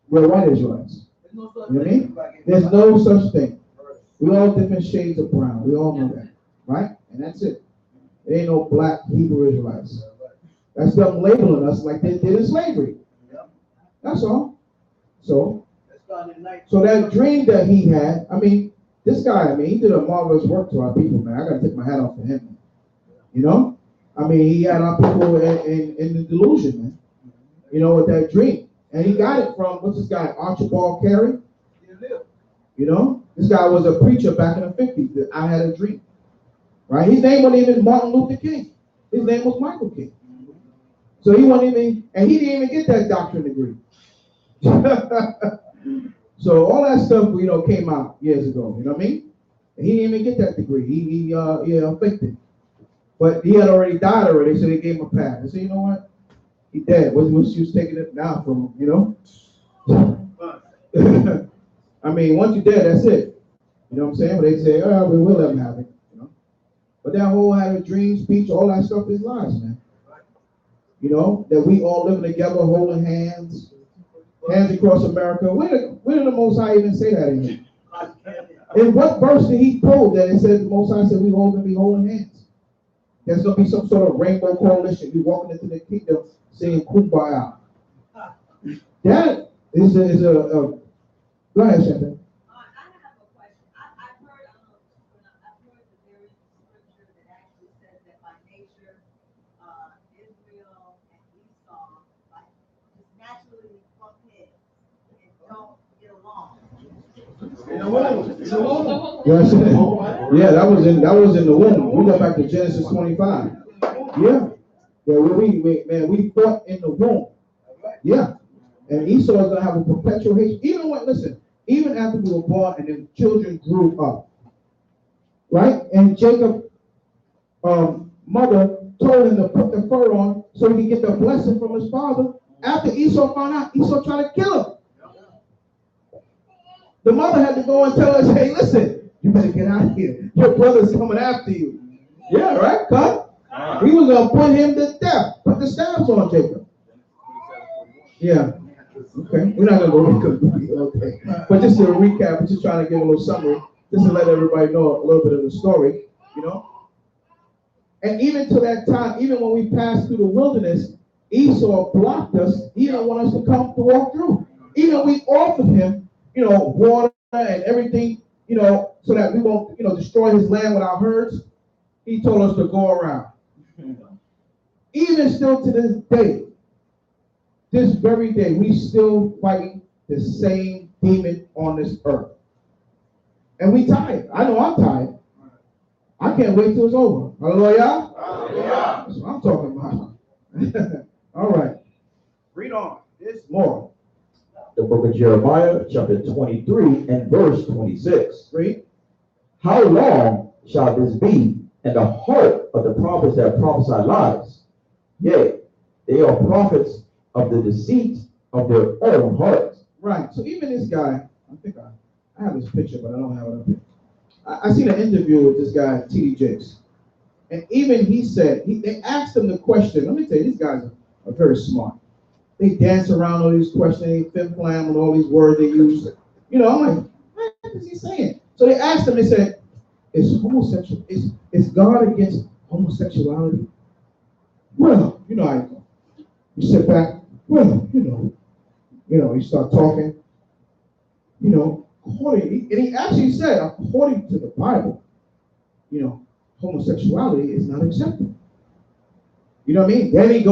we're white Israelites. You know what I mean? There's no such thing. We all different shades of brown. We all know that, right? And that's it. There ain't no black Hebrew Israelites. That's them labeling us like they did in slavery. That's all. So that dream that he had, this guy, he did a marvelous work to our people, man. I gotta take my hat off to him. He had our people in the delusion, man. With that dream. And he got it from, what's this guy, Archibald Carey? This guy was a preacher back in the 50s that I had a dream. Right? His name wasn't even Martin Luther King. His name was Michael King. So he wasn't even, and he didn't even get that doctorate degree. So all that stuff, came out years ago. You know what I mean? And he didn't even get that degree. He faked it. But he had already died already, so they gave him a pass. They said, you know what? He dead. What's you taking it now from him, once you're dead, that's it. You know what I'm saying? But they say, oh, we will let him have it. But that whole have a dream speech, all that stuff is lies, man. That we all living together, holding hands across America. Where did the Most High even say that in here? In what verse did he quote that it says the Most High said we all gonna be holding hands? There's gonna be some sort of rainbow coalition. You walking into the kingdom saying Kumbaya. That is a go ahead, Shannon. I have a question. I've heard that there is a scripture that actually says that by nature, Israel and Esau just naturally bump heads and don't get along. Yeah, that was in the womb. We go back to Genesis 25. Yeah. We fought in the womb. Yeah. And Esau is gonna have a perpetual hate. Even after we were born and the children grew up, right? And Jacob mother told him to put the fur on so he could get the blessing from his father. After Esau found out, Esau tried to kill him. The mother had to go and tell us, hey, listen, you better get out of here. Your brother's coming after you. Yeah, right, cut? He was going to put him to death. Put the stabs on Jacob. Yeah. Okay. We're not going to go okay. But just to recap, we're just trying to give a little summary, just to let everybody know a little bit of the story, And even to that time, even when we passed through the wilderness, Esau blocked us. He didn't want us to come to walk through. Even we offered him, water and everything, so that we won't, destroy his land with our herds. He told us to go around. Even still to this day, this very day, we still fighting the same demon on this earth. And we tired. I know I'm tired. I can't wait till it's over. Hallelujah. That's what I'm talking about. All right. Read on. There's more. The book of Jeremiah, chapter 23 and verse 26. Read. How long shall this be in the heart of the prophets that prophesy lies? Yea, they are prophets of the deceit of their own hearts. Right. So even this guy, I think I have his picture, but I don't have it up here. I seen an interview with this guy, T.D. Jakes. And even he said, they asked him the question. Let me tell you, these guys are very smart. They dance around all these questions, they flim-flam with all these words they use. I'm like, what is he saying? So they asked him, they said, is God against homosexuality? Well, how you go. You sit back, well, you start talking, according, and he actually said, according to the Bible, homosexuality is not accepted. You know what I mean? Then he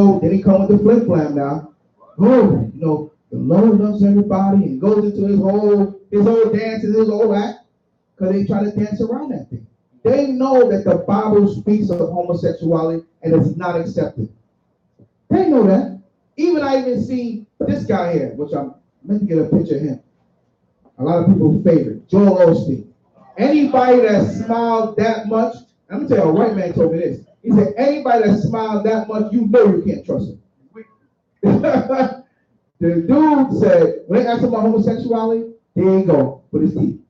come with the flip flam now. Oh, the Lord loves everybody and goes into his whole dances, his whole act, because they try to dance around that thing. They know that the Bible speaks of homosexuality and it's not accepted. They know that. I even see this guy here, which I'm meant to get a picture of him. A lot of people's favorite, Joel Osteen. Anybody that smiled that much, I'm gonna tell you, a white man told me this. He said, anybody that smiled that much, you know you can't trust him. The dude said, when they asked him about homosexuality, there you go, with his teeth.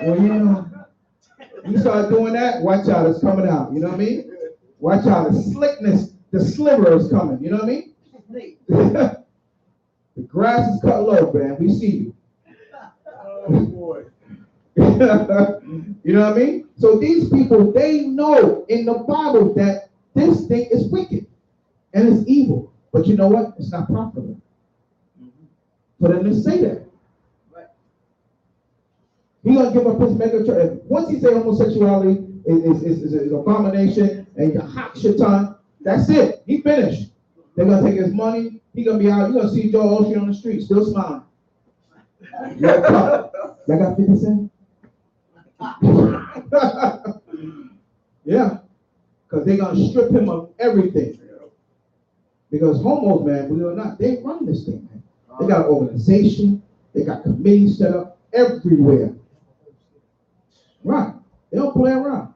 Well, you start doing that, watch out, it's coming out. You know what I mean? Watch out, the slickness, the sliver is coming. You know what I mean? The grass is cut low, man. We see you. Oh boy. You know what I mean? So these people, they know in the Bible that this thing is wicked and it's evil. But you know what? It's not profitable for them to say that. He's going to give up his mega church. Once he say homosexuality is an abomination and you hot shaitan, that's it. He finished. They're going to take his money. He's going to be out. You're going to see Joel Osteen on the street still smiling. Y'all got 50 cents? Yeah. Because they're going to strip him of everything. Because homos, man, believe it or not, they run this thing, man. They got an organization. They got committees set up everywhere. Right. They don't play around.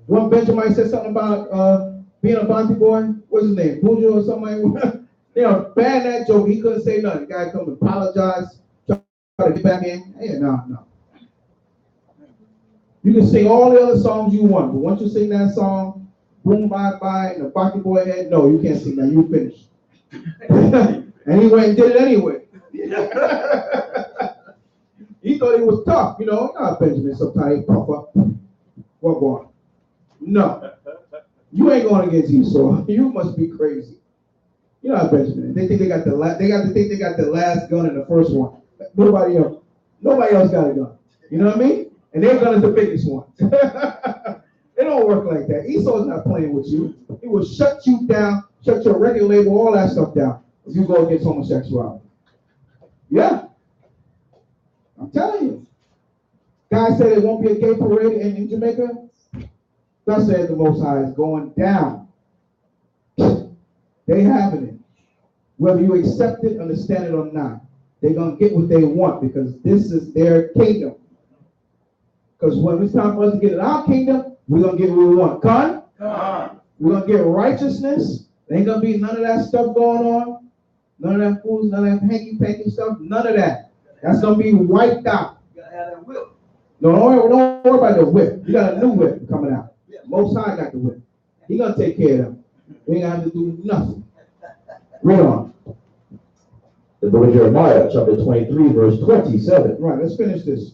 One Benjamin said something about being a bounty boy. What's his name? Bujo or something like that. They ban that joke. He couldn't say nothing. The guy come and apologize, try to get back in. Hey, no. You can sing all the other songs you want, but once you sing that song, boom, bye, and the bounty boy head, no, you can't sing that. You finished. And he went and did it anyway. He thought he was tough, Benjamin sometimes he pop up. What going? No. You ain't going against Esau. You must be crazy. You know how Benjamin. They think they got the last gun in the first one. Nobody else got a gun. You know what I mean? And their gun is the biggest one. It don't work like that. Esau's not playing with you. He will shut you down, shut your record label, all that stuff down if you go against homosexuality. Yeah. I'm telling you. Guy said there won't be a gay parade in Jamaica. Thus said the Most High is going down. They having it. Whether you accept it, understand it or not, they're going to get what they want because this is their kingdom. Because when it's time for us to get in our kingdom, we're going to get what we want. Con? We're going to get righteousness. There ain't going to be none of that stuff going on. None of that fools, none of that hanky-panky stuff. None of that. That's going to be wiped out. You gotta have that whip. No, don't worry about the whip. You got a new whip coming out. Most High got the whip. He going to take care of them. We ain't going to have to do nothing. Read on. The book of Jeremiah, chapter 23, verse 27. Right, let's finish this.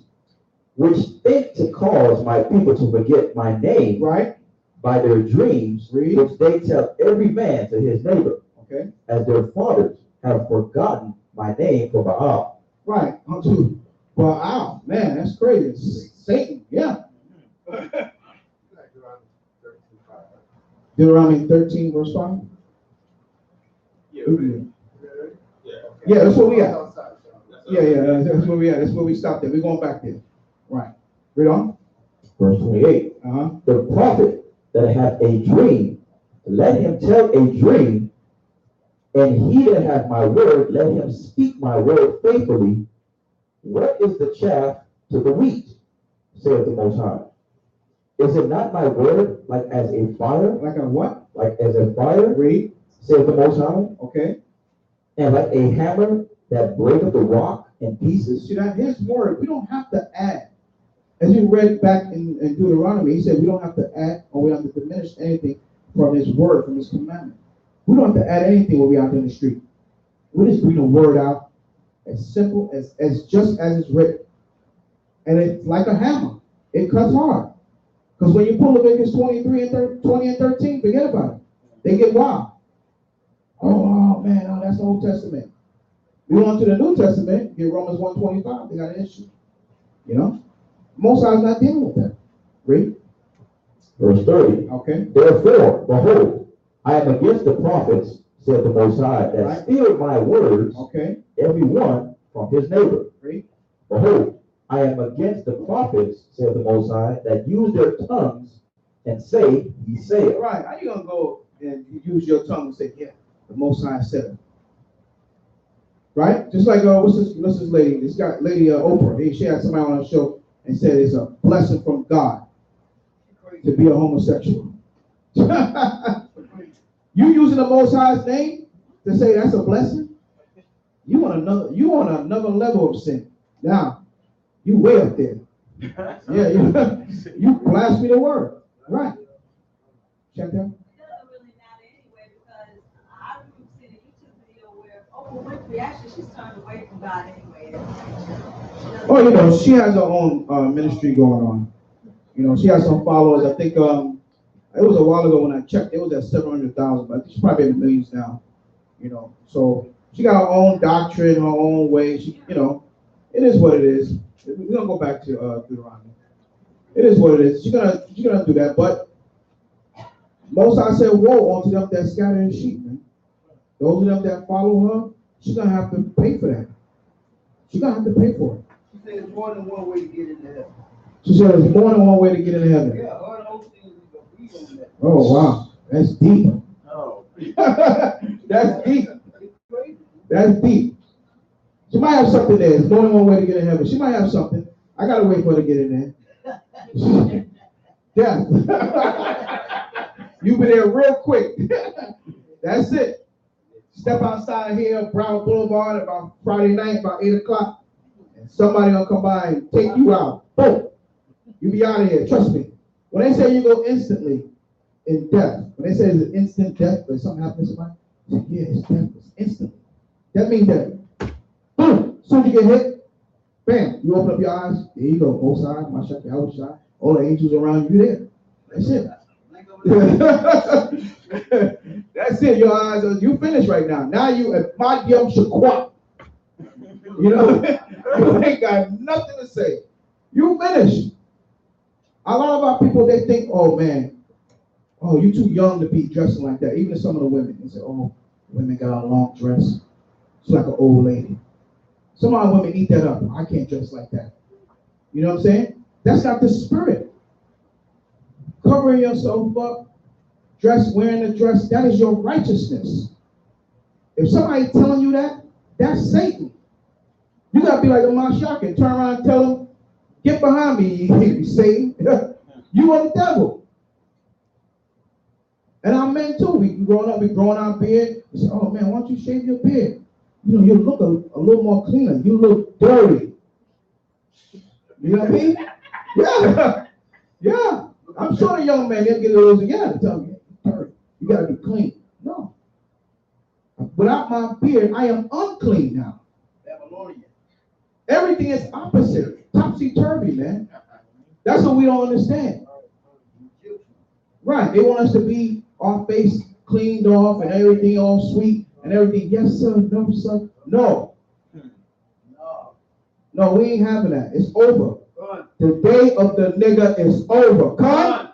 Which think to cause my people to forget my name, Right? by their dreams, Read. which they tell every man to his neighbor, Okay. as their fathers have forgotten my name for Baal. Right. Unto Baal. Man, that's crazy. It's Satan. Yeah. Deuteronomy 13, verse 5. Yeah, that's where we at. Yeah, that's where we at. That's where we stopped at. We're going back there. Right. Read on. Verse 28. The prophet that hath a dream, let him tell a dream, and he that hath my word, let him speak my word faithfully. What is the chaff to the wheat, saith the Most High? Is it not my word like as a fire? Like a what? Like as a fire, Read. saith the Most High. Okay. And like a hammer that breaketh the rock in pieces. See that? His word. We don't have to add. As you read back in Deuteronomy, he said we don't have to add or we don't have to diminish anything from his word, from his commandment. We don't have to add anything when we're out in the street. We just bring the word out as simple as just as it's written. And it's like a hammer. It cuts hard. Because when you pull Leviticus 20 and 13, forget about it. They get wild. Oh man, that's the Old Testament. We go on to the New Testament, get Romans 1:25, they got an issue. Most High's not dealing with that. Read. Verse 30. Okay. Therefore, behold, I am against the prophets, said the Most High, that Right. steal my words, Okay. every one from his neighbor. Read. Behold, I am against the prophets, said the Most High, that use their tongues and say, he said. Right. How you gonna go and use your tongue and say, yeah, the Most High said it? Right? Just like what's this lady? This guy, lady Oprah. She had somebody on her show and said it's a blessing from God to be a homosexual. You using the Most High's name to say that's a blessing? You on another level of sin. Now, you way up there. Yeah, you blaspheme the word. Right. Check that. It doesn't really matter anyway, because I remember seeing a YouTube video where Oprah Winfrey, actually, she's turned away from God anyway. Oh, you know, she has her own ministry going on. You know, she has some followers. I think it was a while ago when I checked, it was at 700,000, but I think she's probably in the millions now. You know, so she got her own doctrine, her own way. She, you know, it is what it is. We're gonna go back to Deuteronomy. It is what it is. She's gonna do that, but Most I said, woe unto them that scatter his sheep, man. Those of them that follow her, she's gonna have to pay for that. She's gonna have to pay for it. She said there's more than one way to get into heaven. She said there's more than one way to get into heaven. Yeah, her and Osteen agree on that. Oh wow, that's deep. Oh. That's deep. That's deep. She might have something there. There's more than one way to get in heaven. She might have something. I gotta wait for her to get in there. Yeah. You be there real quick. That's it. Step outside here, Brown Boulevard, about Friday night, about 8 o'clock, and somebody will come by and take you out. Boom. You be out of here. Trust me. When they say you go instantly in death, when they say it's an instant death, but something happens to somebody, say, yeah, it's death. It's instantly. That means that, boom, as soon as you get hit, bam, you open up your eyes. There you go. Both sides, my shot, the other side. All the angels around you there. That's it. That's it. Your eyes are, you finished right now. Now you at my yum shaquat. You know, you ain't got nothing to say. You finished. A lot of our people, they think, oh man, oh, you too young to be dressing like that. Even some of the women, they say, oh, women got a long dress. It's like an old lady. Some of our women eat that up. I can't dress like that. You know what I'm saying? That's not the spirit. Covering yourself up, wearing a dress, that is your righteousness. If somebody's telling you that, that's Satan. You gotta be like a Mashak and turn around and tell him, get behind me, you Satan. You are the devil. And our men too, we growing our beard. We say, oh man, why don't you shave your beard? You know, you look a little more cleaner. You look dirty. You know what I mean? Yeah. Yeah. I'm sure the young man, they'll get those together. Tell me, dirty. You gotta be clean. No. Without my beard, I am unclean now. Babylonian. Everything is opposite. Topsy-turvy, man. That's what we don't understand. Right. They want us to be our face cleaned off and everything all sweet and everything. Yes, sir. No, sir. No. No, we ain't having that. It's over. The day of the nigga is over. Come.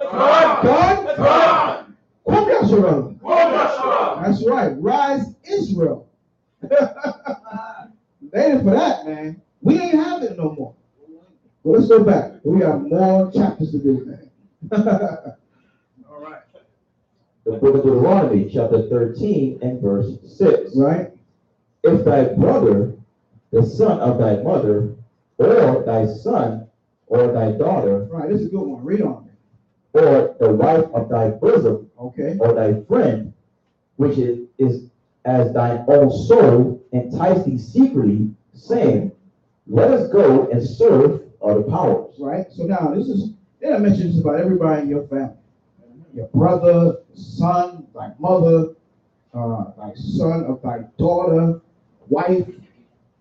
That's right. Rise Israel. Later for that, man. We ain't having it no more. Well, let's go back. We have more chapters to do, man. All right. The book of Deuteronomy, chapter 13 and verse 6. Right? If thy brother, the son of thy mother, or thy son, or thy daughter, Right, this is a good one. Read on. or the wife of thy bosom, Okay. or thy friend, which is as thine own soul, entice thee secretly, saying, let us go and serve other powers. Right? So now they don't mention this about everybody in your family. Your brother, son, thy mother, thy son of thy daughter, wife,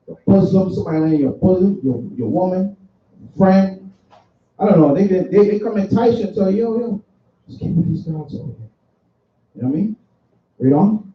your bosom, somebody laying in your bosom, your woman, friend. I don't know. They come entice you and tell you, yo, just keep with these guys over here. You know what I mean? Read on.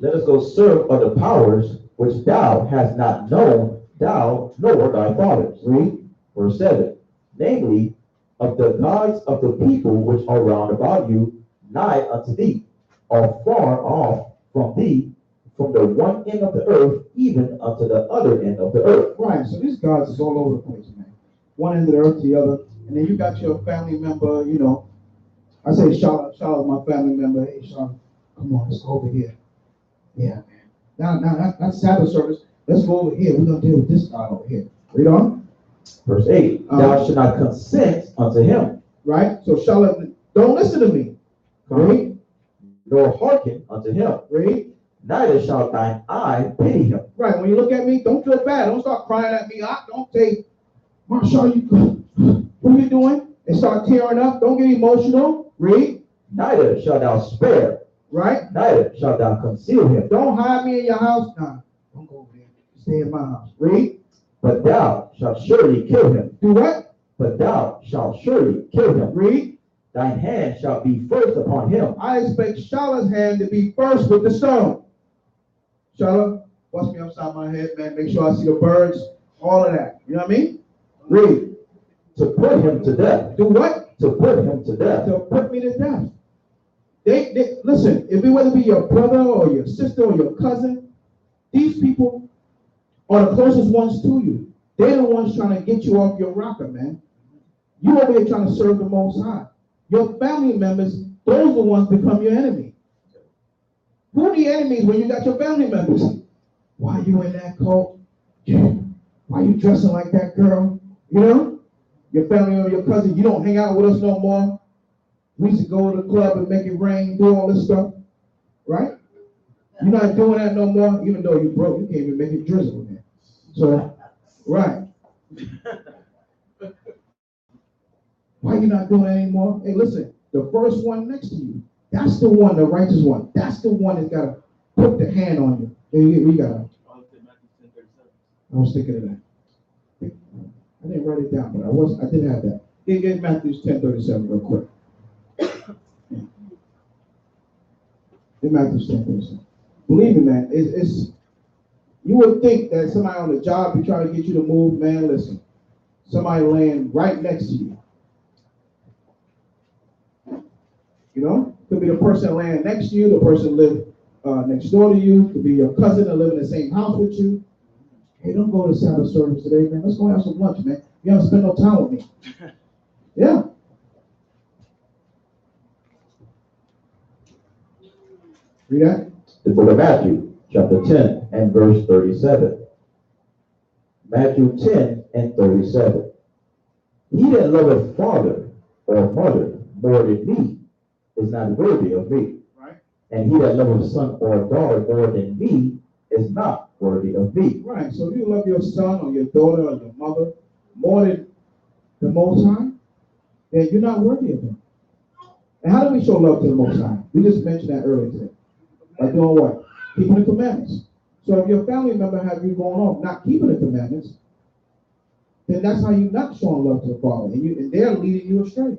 Let us go serve other powers which thou hast not known, thou nor thy fathers. Read. Verse 7. Namely, of the gods of the people which are round about you, nigh unto thee, or far off from thee, from the one end of the earth even unto the other end of the earth. Right, so these gods is all over the place, man. One end of the earth to the other. And then you got your family member, you know. I say, shout out my family member. Hey, Sean, come on, let's go over here. Yeah, man. Now, not Sabbath service. Let's go over here. We're going to deal with this God over here. Read on. Verse 8, thou shalt not consent unto him. Right? So Charlotte, don't listen to me. Read. Nor hearken unto him. Read. Neither shall thine eye pity him. Right, when you look at me, don't feel bad. Don't start crying at me. Don't say, Marshall, what are you doing? And start tearing up. Don't get emotional. Read. Neither shalt thou spare. Right? Neither shalt thou conceal him. Don't hide me in your house. Nah, don't go over there. Stay in my house. Read. But thou shalt surely kill him. Do what? But thou shalt surely kill him. Read. Thine hand shall be first upon him. I expect Charlotte's hand to be first with the stone. Charlotte, watch me upside my head, man. Make sure I see the birds. All of that. You know what I mean? Read. To put him to death. Do what? To put him to death. To put me to death. They listen, if it whether be your brother or your sister or your cousin, these people are the closest ones to you. They're the ones trying to get you off your rocker, man. You over here trying to serve the Most High. Your family members, those are the ones become your enemy. Who are the enemies when you got your family members? Why you in that coat? Why you dressing like that girl? You know? Your family or your cousin, you don't hang out with us no more. We used to go to the club and make it rain, do all this stuff. Right? You're not doing that no more, even though you broke, you can't even make it drizzle in there. So, right. Why you not doing that anymore? Hey, listen, the first one next to you, that's the one, the righteous one. That's the one that's got to put the hand on you. Hey, we got to. I was thinking of that. I didn't write it down, but I did have that. Get Matthew 10:37 real quick. Get Matthew 10:37. Believe me, man, it's you would think that somebody on the job be trying to get you to move, man. Listen, somebody laying right next to you. You know, could be the person laying next to you, the person live next door to you, could be your cousin that live in the same house with you. Hey, don't go to Sabbath service today, man. Let's go have some lunch, man. You haven't spent no time with me. Yeah. Read that. The book of Matthew, chapter 10 and verse 37. Matthew 10 and 37. He that loveth father or mother more than me is not worthy of me. Right. And he that loveth son or daughter more than me is not worthy of me. Right. So if you love your son or your daughter or your mother more than the Most High, then you're not worthy of him. And how do we show love to the Most High? We just mentioned that earlier today. By doing what? Keeping the commandments. So if your family member have you going off not keeping the commandments, then that's how you're not showing love to the Father. And they're leading you astray.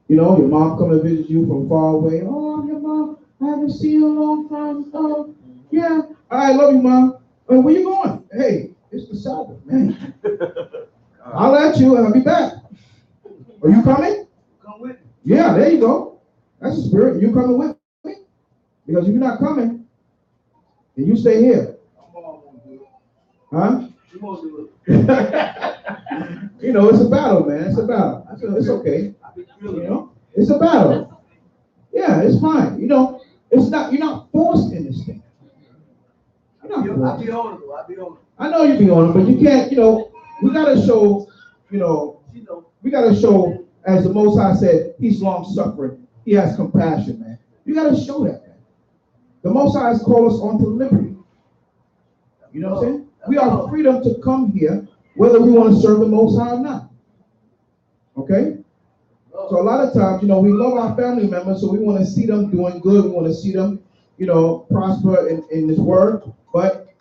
You know, your mom come and visit you from far away. Oh, your mom, I haven't seen you in a long time. Oh, yeah. I love you, Mom. Oh, where you going? Hey, it's the Sabbath, man. I'll let you and I'll be back. Are you coming? Come with me. Yeah, there you go. That's the spirit. You coming with me? Because if you're not coming, then you stay here. Huh? You won't do it. You know, it's a battle, man. It's a battle. It's okay. You know, it's a battle. Yeah, it's fine. You know, it's not. You're not forced in this thing. I'll be on it. I know you be on it, but you can't. You know, we gotta show. You know, we gotta show, as the Most High said, He's long suffering. He has compassion, man. You gotta show that, man. The Most High has called us onto liberty. You know what I'm saying? We are freedom to come here, whether we want to serve the Most High or not. Okay? So a lot of times, you know, we love our family members, so we want to see them doing good. We want to see them, you know, prosper in this word. But,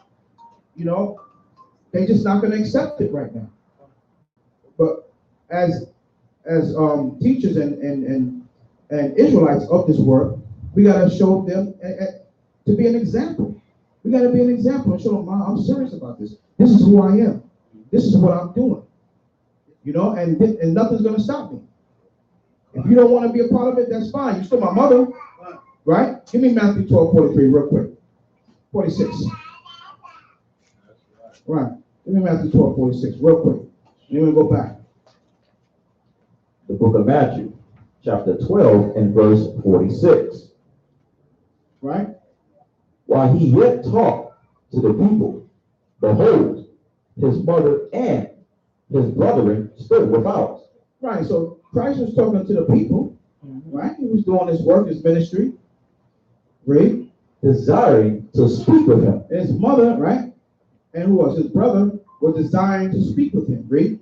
you know, they're just not going to accept it right now. But as teachers and Israelites of this word, we got to show them to be an example. We got to be an example and show them, Mom, I'm serious about this. This is who I am. This is what I'm doing. You know, and nothing's gonna stop me. If you don't want to be a part of it, that's fine. You're still my mother, right? Give me Matthew 12:43 real quick. 46. Right. Give me Matthew 12:46 real quick. Then we'll go back. The book of Matthew, chapter 12 and verse 46. Right? While he yet talked to the people, behold, his mother and his brethren stood without. Right. So Christ was talking to the people, right? He was doing his work, his ministry. Read. Desiring to speak with him. His mother, right? And who was his brother, was desiring to speak with him. Read.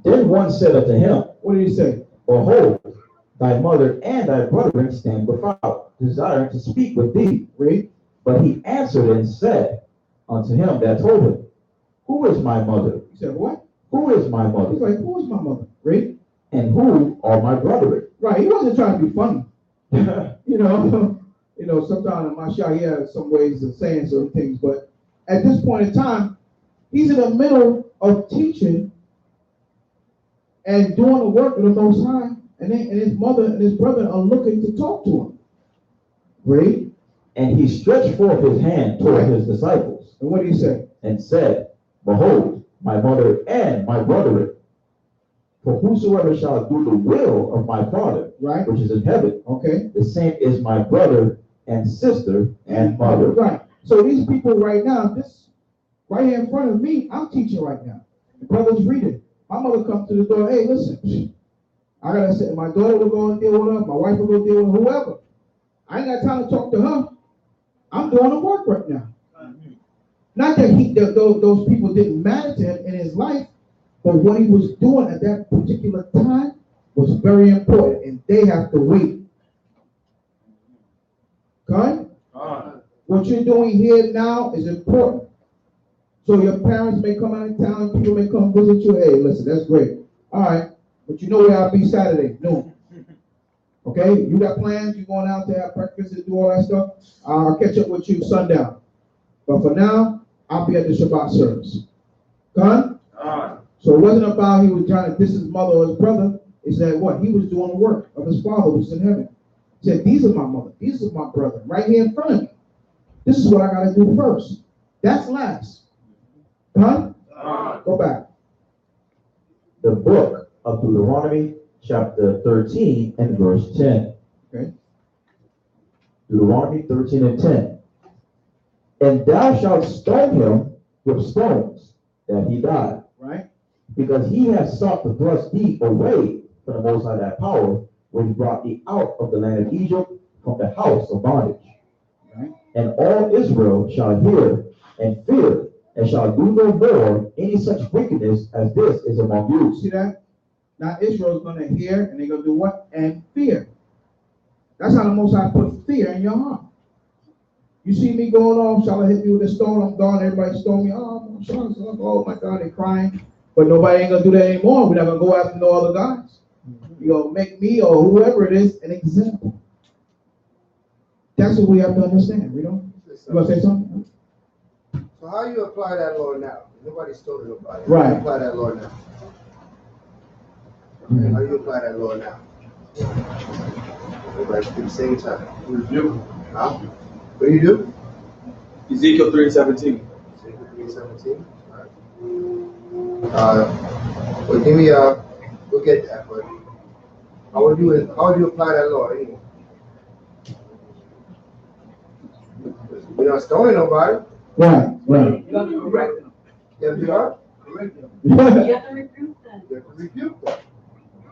Then one said unto him, What did he say? behold, thy mother and thy brethren stand without, desiring to speak with thee. Read. But he answered and said unto him that told him, who is my mother? He said, what? Who is my He's mother? like, who is my mother? Read. And who are my brethren? Right. He wasn't trying to be funny. You know, sometimes in my shop, he has some ways of saying certain things, but at this point in time, he's in the middle of teaching and doing the work of the Most High, and his mother and his brother are looking to talk to him. Read. And he stretched forth his hand toward his disciples, And what did he say? and said, behold, my mother and my brethren. For whosoever shall do the will of my Father, Right. which is in heaven, Okay. the same is my brother and sister and mother. Right. So these people right now, this right here in front of me, I'm teaching right now. The brother's reading. My mother comes to the door. Hey, listen, I gotta say, my daughter will go and deal with her. My wife will go deal with whoever. I ain't got time to talk to her. I'm doing the work right now. Not that those people didn't matter to him in his life, but what he was doing at that particular time was very important, and they have to wait. Okay? What you're doing here now is important. So your parents may come out of town, people may come visit you. Hey, listen, that's great. All right, but you know where I'll be Saturday noon. Okay? You got plans? You going out to have breakfast and do all that stuff? I'll catch up with you sundown. But for now, I'll be at the Shabbat service. Come? So it wasn't about he was trying to diss his mother or his brother. It's that what? He was doing the work of his Father, which is in heaven. He said, these are my mother. These are my brother. Right here in front of me. This is what I got to do first. That's last. Huh? Go back. The book of Deuteronomy, chapter 13 and verse 10. Okay. Deuteronomy 13 and 10. And thou shalt stone him with stones, that he die, Right? because he has sought to thrust thee away from the Most High thy power, when he brought thee out of the land of Egypt from the house of bondage. Right. And all Israel shall hear and fear, and shall do no more any such wickedness as this is among you. See that? Now Israel's going to hear and they're going to do what? And fear. That's how the Most High put fear in your heart. You see me going off, shall I hit me with a stone? I'm gone. Everybody stone me. Oh, I'm sorry. Oh my God, they're crying. But nobody ain't going to do that anymore. We're not going to go after no other guys. You're going to make me or whoever it is an example. That's what we have to understand. We don't. You want to say something? So how you apply that law now? Nobody's told you about it. Right. How you apply that law now? How you apply that law now? Everybody at the same time. Review. Huh? What do you do? Ezekiel 3:17. Ezekiel 3:17. All right. Well, give me we'll get that, but how do you apply that law anyway? You're not stoning nobody. Right. Right. You have to correct them. You have to what? Correct them. You have to rebuke them. You have to rebuke them.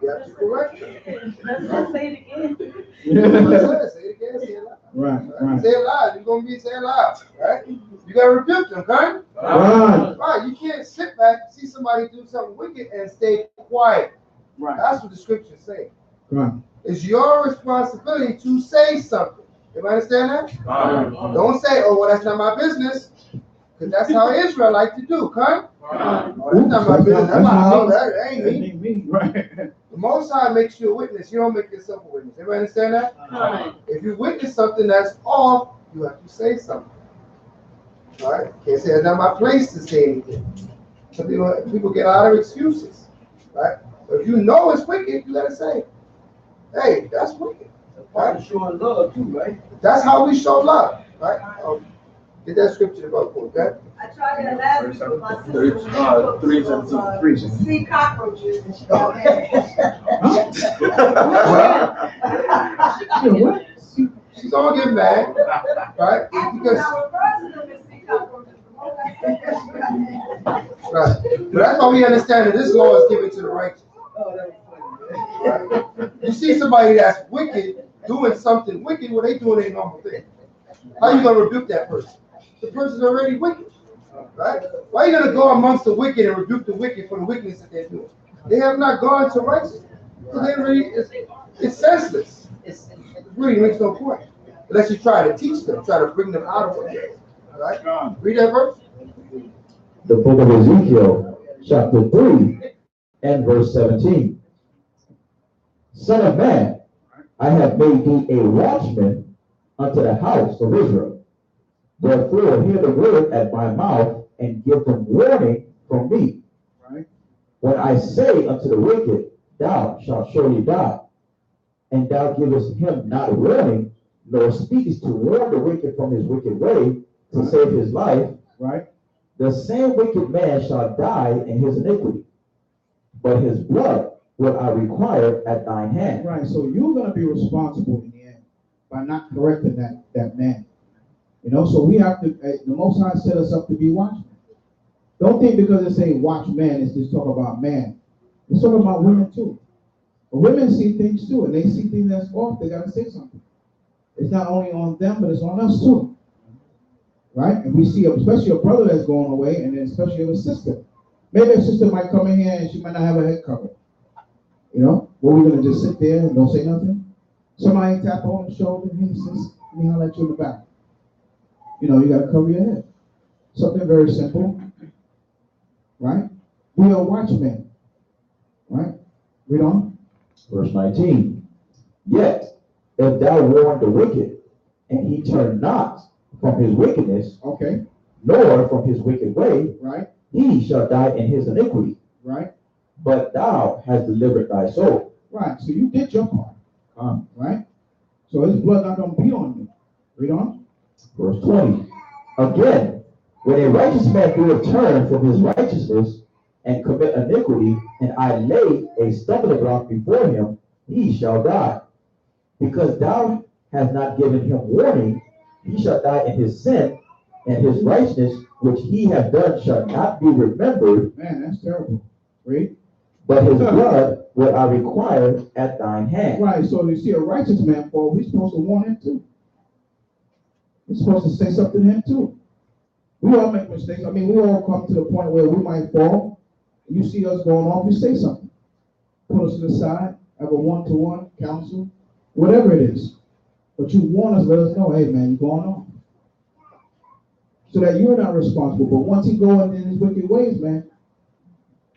You have to correct them. Let's say it again. Say it again, say it loud. Right. Say it loud. You're gonna be saying loud, right? You gotta rebuke them, okay? Right. Right. You can't sit back, see somebody do something wicked, and stay quiet. Right. That's what the scriptures say. Right. It's your responsibility to say something. You understand that? Right. Don't say, "Oh, well, that's not my business," because that's how Israel like to do, okay? Oh, that's not my business. That's not that ain't me. Right. The Most High makes you a witness. You don't make yourself a witness. Everybody understand that? Right. If you witness something that's off, you have to say something. All right? Can't say it's not my place to say anything. So people get a lot of excuses. right? But if you know it's wicked, you gotta say, hey, that's wicked. Part of showing love too, right? That's how we show love, right? Get that scripture about that. I tried that last week with my sister when she cooked 3:17. sea cockroaches and she got mad. What? She's gonna get mad, right? After Because I reversed them as sea cockroaches, the more I said that, she got mad. right. But that's why we understand that this law is given to the righteous. Oh, that was funny, man. Right? You see somebody that's wicked doing something wicked, well, they doing a normal thing. How you gonna rebuke that person? The person's already wicked, right? Why are you gonna go amongst the wicked and rebuke the wicked for the wickedness that they're doing? They have not gone to righteousness. So they really, it's senseless. It really makes no point. Unless you try to teach them, try to bring them out of it. Right? Read that verse. The book of Ezekiel, chapter 3, and verse 17. Son of man, I have made thee a watchman unto the house of Israel. Therefore, hear the word at my mouth, and give them warning from me. Right. When I say unto the wicked, thou shalt surely die, and thou givest him not warning, nor speakest to warn the wicked from his wicked way, to save his life, Right. the same wicked man shall die in his iniquity, but his blood will I require at thine hand. Right. So you're gonna be responsible in the end by not correcting that man. You know, so we have to, the Most High set us up to be watchmen. Don't think because it say watchman, it's just talk about man. It's talking about women too. But women see things too, and they see things that's off, they gotta say something. It's not only on them, but it's on us too. Right? And we see, especially a brother that's going away, and then especially a sister. Maybe a sister might come in here and she might not have a head cover. You know? What, we're gonna just sit there and don't say nothing? Somebody tap her on the shoulder, hey sis, let me holler at you in the back. You know, you got to cover your head. Something very simple, right? We are watchmen, right? Read on. Verse 19. Yet, if thou warn the wicked, and he turn not from his wickedness, Okay, nor from his wicked way, right, he shall die in his iniquity. right, But thou hast delivered thy soul. right. So you did your part, right? So his blood not going to be on you. Read on. Verse 20. Again, when a righteous man doeth turn from his righteousness and commit iniquity, and I lay a stumbling block before him, he shall die. Because thou hast not given him warning, he shall die in his sin, and his righteousness which he hath done shall not be remembered. Man, that's terrible. Read. But his blood will I require at thine hand. Right, so you see a righteous man fall, we're supposed to warn him too. We're supposed to say something to him too. We all make mistakes. I mean, we all come to the point where we might fall. You see us going off, you say something. Put us to the side, have a one-to-one counsel, whatever it is. But you warn us, let us know, hey man, you're going on. So that you're not responsible. But once he goes in his wicked ways, man,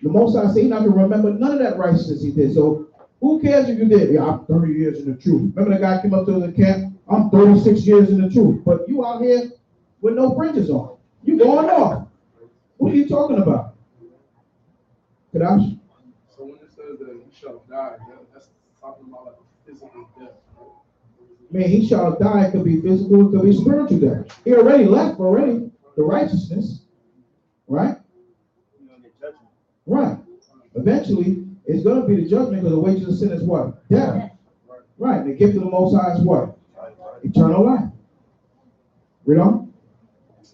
the Most High say he's not going to remember none of that righteousness he did. So who cares if you did? Yeah, I'm 30 years in the truth. Remember the guy came up to the camp? I'm 36 years in the truth. But you out here with no fringes on. You going off. What are you talking about? Kadash? So when it says that he shall die, that's talking about like a physical death, right? Man, he shall die. It could be physical, it could be spiritual death. He already left already. The righteousness. Right? Right. Eventually, it's going to be the judgment because the wages of sin is what? Death. Right. The gift of the Most High is what? Eternal life. Read on.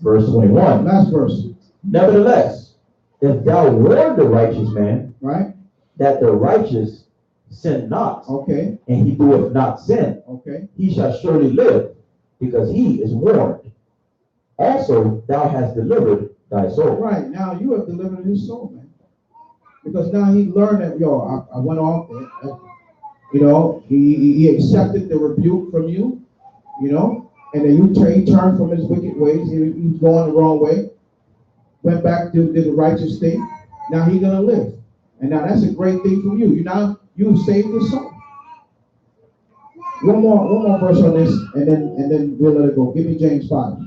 Verse 21. Last verse. Nevertheless, if thou warn the righteous man, Right. that the righteous sin not, Okay. and he doeth not sin, Okay. he shall surely live, because he is warned. Also, thou hast delivered thy soul. Right. Now you have delivered his soul, man. Because now he learned that, I went off. You know, he accepted the rebuke from you, you know, and then he turned from his wicked ways. He was going the wrong way. Went back to did the righteous thing. Now he's gonna live. And now that's a great thing for you. You saved his soul. One more verse on this, and then we'll let it go. Give me James 5.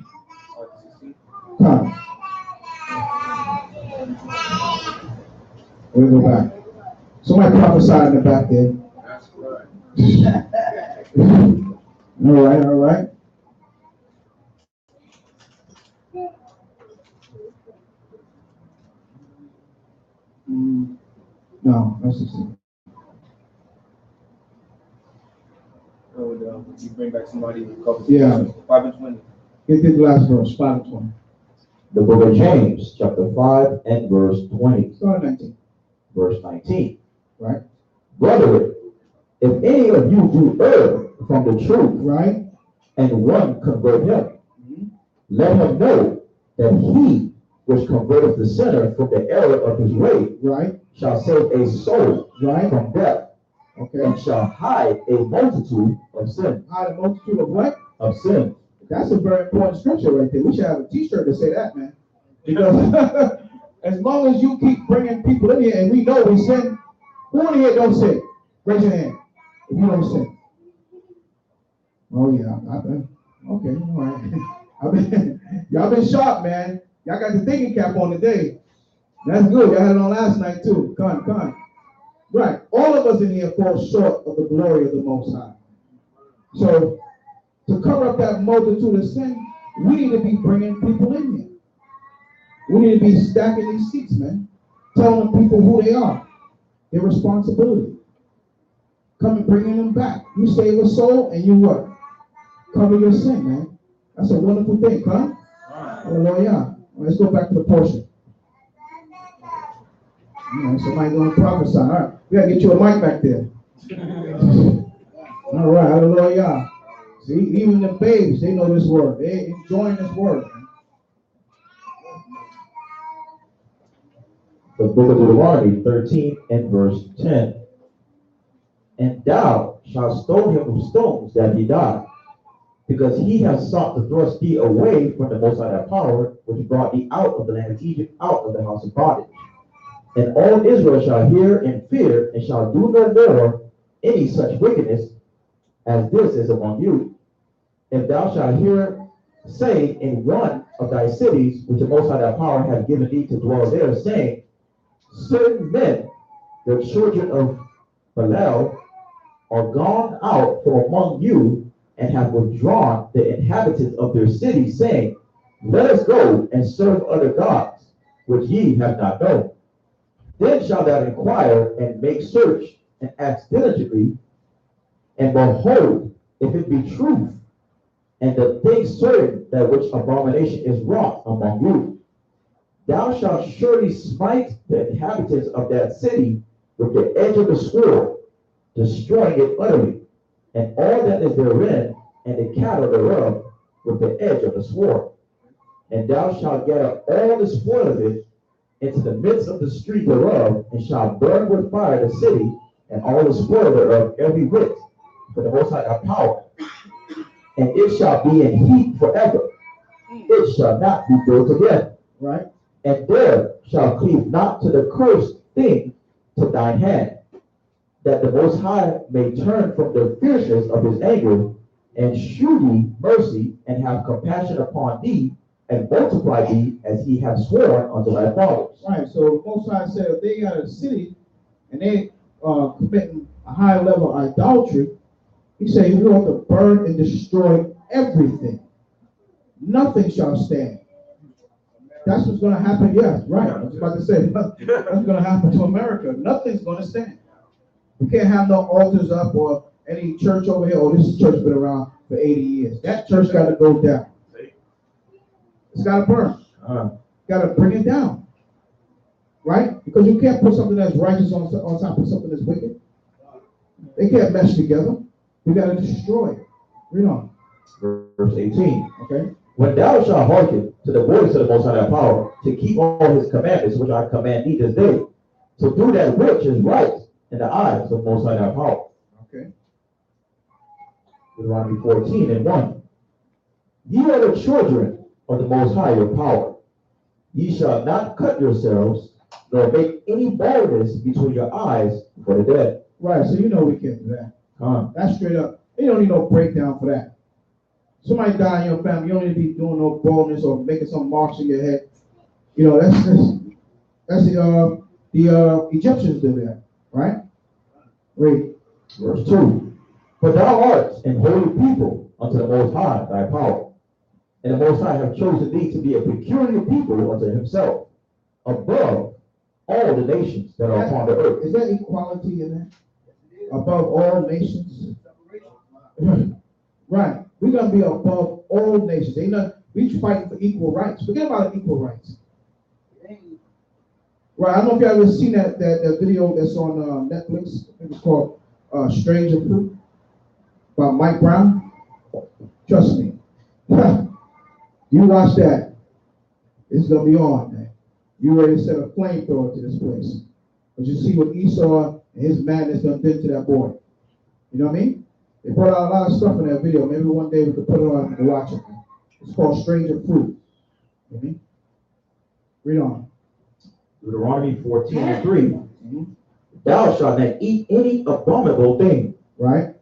Come. We'll go back. Somebody prophesied in the back there. That's right. All right, all right. No, that's 16. You bring back somebody who covers Yeah. 5 and 20. Get the last verse, 5 and 20. The book of James, chapter 5 and verse 20. Start at 19. Verse 19. Right. Brethren, if any of you do err from the truth, Right. and one convert him, Mm-hmm. let him know that he which converteth the sinner from the error of his way Right. shall save a soul Right. from death, Okay. and shall hide a multitude of sin. Hide a multitude of what? Of sin. That's a very important scripture right there. We should have a t-shirt to say that, man. Because as long as you keep bringing people in here and we know we sin, who in here don't sin? Raise your hand if you don't sin. Oh yeah, I've been, okay, all right. Y'all been sharp, man. Y'all got the thinking cap on today. That's good. Y'all had it on last night too. Come on. Right. All of us in here fall short of the glory of the Most High. So to cover up that multitude of sin, we need to be bringing people in here. We need to be stacking these seats, man. Telling people who they are, their responsibility. Come and bringing them back. You save a soul and you what? Cover your sin, man. That's a wonderful thing, huh? Hallelujah. Let's go back to the portion. Somebody going to prophesy. All right. We got to get you a mic back there. All right. Hallelujah. See, even the babes, they know this word. They enjoying this word. The book of Deuteronomy 13 and verse 10. And thou shalt stone him with stones that he die, because he has sought to thrust thee away from the Most High thy power, which brought thee out of the land of Egypt, out of the house of bondage. And all Israel shall hear and fear, and shall do no more any such wickedness as this is among you. If thou shalt hear say in one of thy cities, which the Most High thy power hath given thee to dwell there, saying, certain men, the children of Belial, are gone out from among you, and have withdrawn the inhabitants of their cities, saying, let us go and serve other gods, which ye have not known. Then shalt thou inquire and make search and ask diligently, and behold, if it be truth, and the thing certain that which abomination is wrought among you, thou shalt surely smite the inhabitants of that city with the edge of the sword, destroying it utterly, and all that is therein, and the cattle thereof, with the edge of the sword. And thou shalt gather all the spoil of it into the midst of the street thereof, and shalt burn with fire the city, and all the spoil thereof every whit, for the Most High thy power. And it shall be in heat forever. It shall not be built again. Right. And there shall cleave not to the cursed thing to thine hand, that the Most High may turn from the fierceness of his anger, and shew thee mercy, and have compassion upon thee, and multiply thee as he hath sworn unto thy fathers. Right. So the Most High said if they got a city and they committing a high level of idolatry, he said you want to burn and destroy everything. Nothing shall stand. That's what's going to happen. Yes, right. I was about to say that's going to happen to America. Nothing's going to stand. We can't have no altars up or any church over here. Oh, this church been around for 80 years. That church got to go down. It's got to burn. Got to bring it down. Right? Because you can't put something that's righteous on top of something that's wicked. They can't mesh together. We got to destroy it. Read on. Verse 18. Okay. When thou shalt hearken to the voice of the Most High thy power, to keep all his commandments, which I command thee this day, to do that which is right in the eyes of the Most High thy power. Okay. Deuteronomy 14 and 1. Ye are the children of the Most High your power. Ye shall not cut yourselves, nor make any baldness between your eyes for the dead. Right. So you know we can't do that. That's straight up. You don't need no breakdown for that. Somebody die in your family, you don't need to be doing no baldness or making some marks in your head. You know, that's the Egyptians did that. Right? Read. Verse 2. For thou art an holy people unto the Most High, thy power. And the Most High have chosen thee to be a peculiar people unto himself, above all the nations that are upon the earth. Is there equality in that? Above all nations? Right. We're going to be above all nations. Ain't not, we fighting for equal rights. Forget about equal rights. Right. I don't know if y'all ever seen that video that's on Netflix. I think it's called Stranger Fruit by Mike Brown. Trust me. You watch that. It's going to be on, man. You ready to set a flamethrower to this place. But you see what Esau and his madness done did to that boy. You know what I mean? They brought out a lot of stuff in that video. Maybe one day we could put it on and watch it. It's called Stranger Fruit. You know what I mean? Read on. Deuteronomy 14:3. Thou shalt not eat any abominable thing. Right?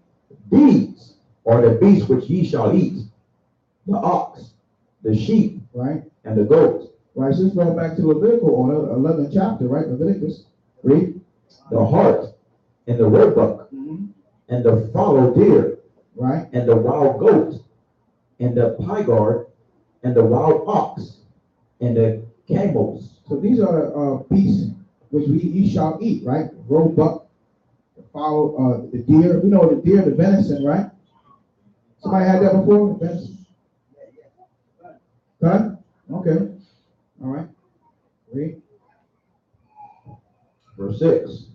These are the beasts which ye shall eat: the ox, the sheep, Right? and the goat. Right, so let's go back to Leviticus on 11th chapter, right? Leviticus. Read. The hart, and the roebuck, and the fallow deer, Right? and the wild goat, and the pygarg, and the wild ox, and the camels. So these are beasts which ye shall eat, right? Roebuck, the fowl, the deer. You know the deer, the venison, right? Somebody had that before? The venison? Huh? Okay. All right. Read. Verse 6.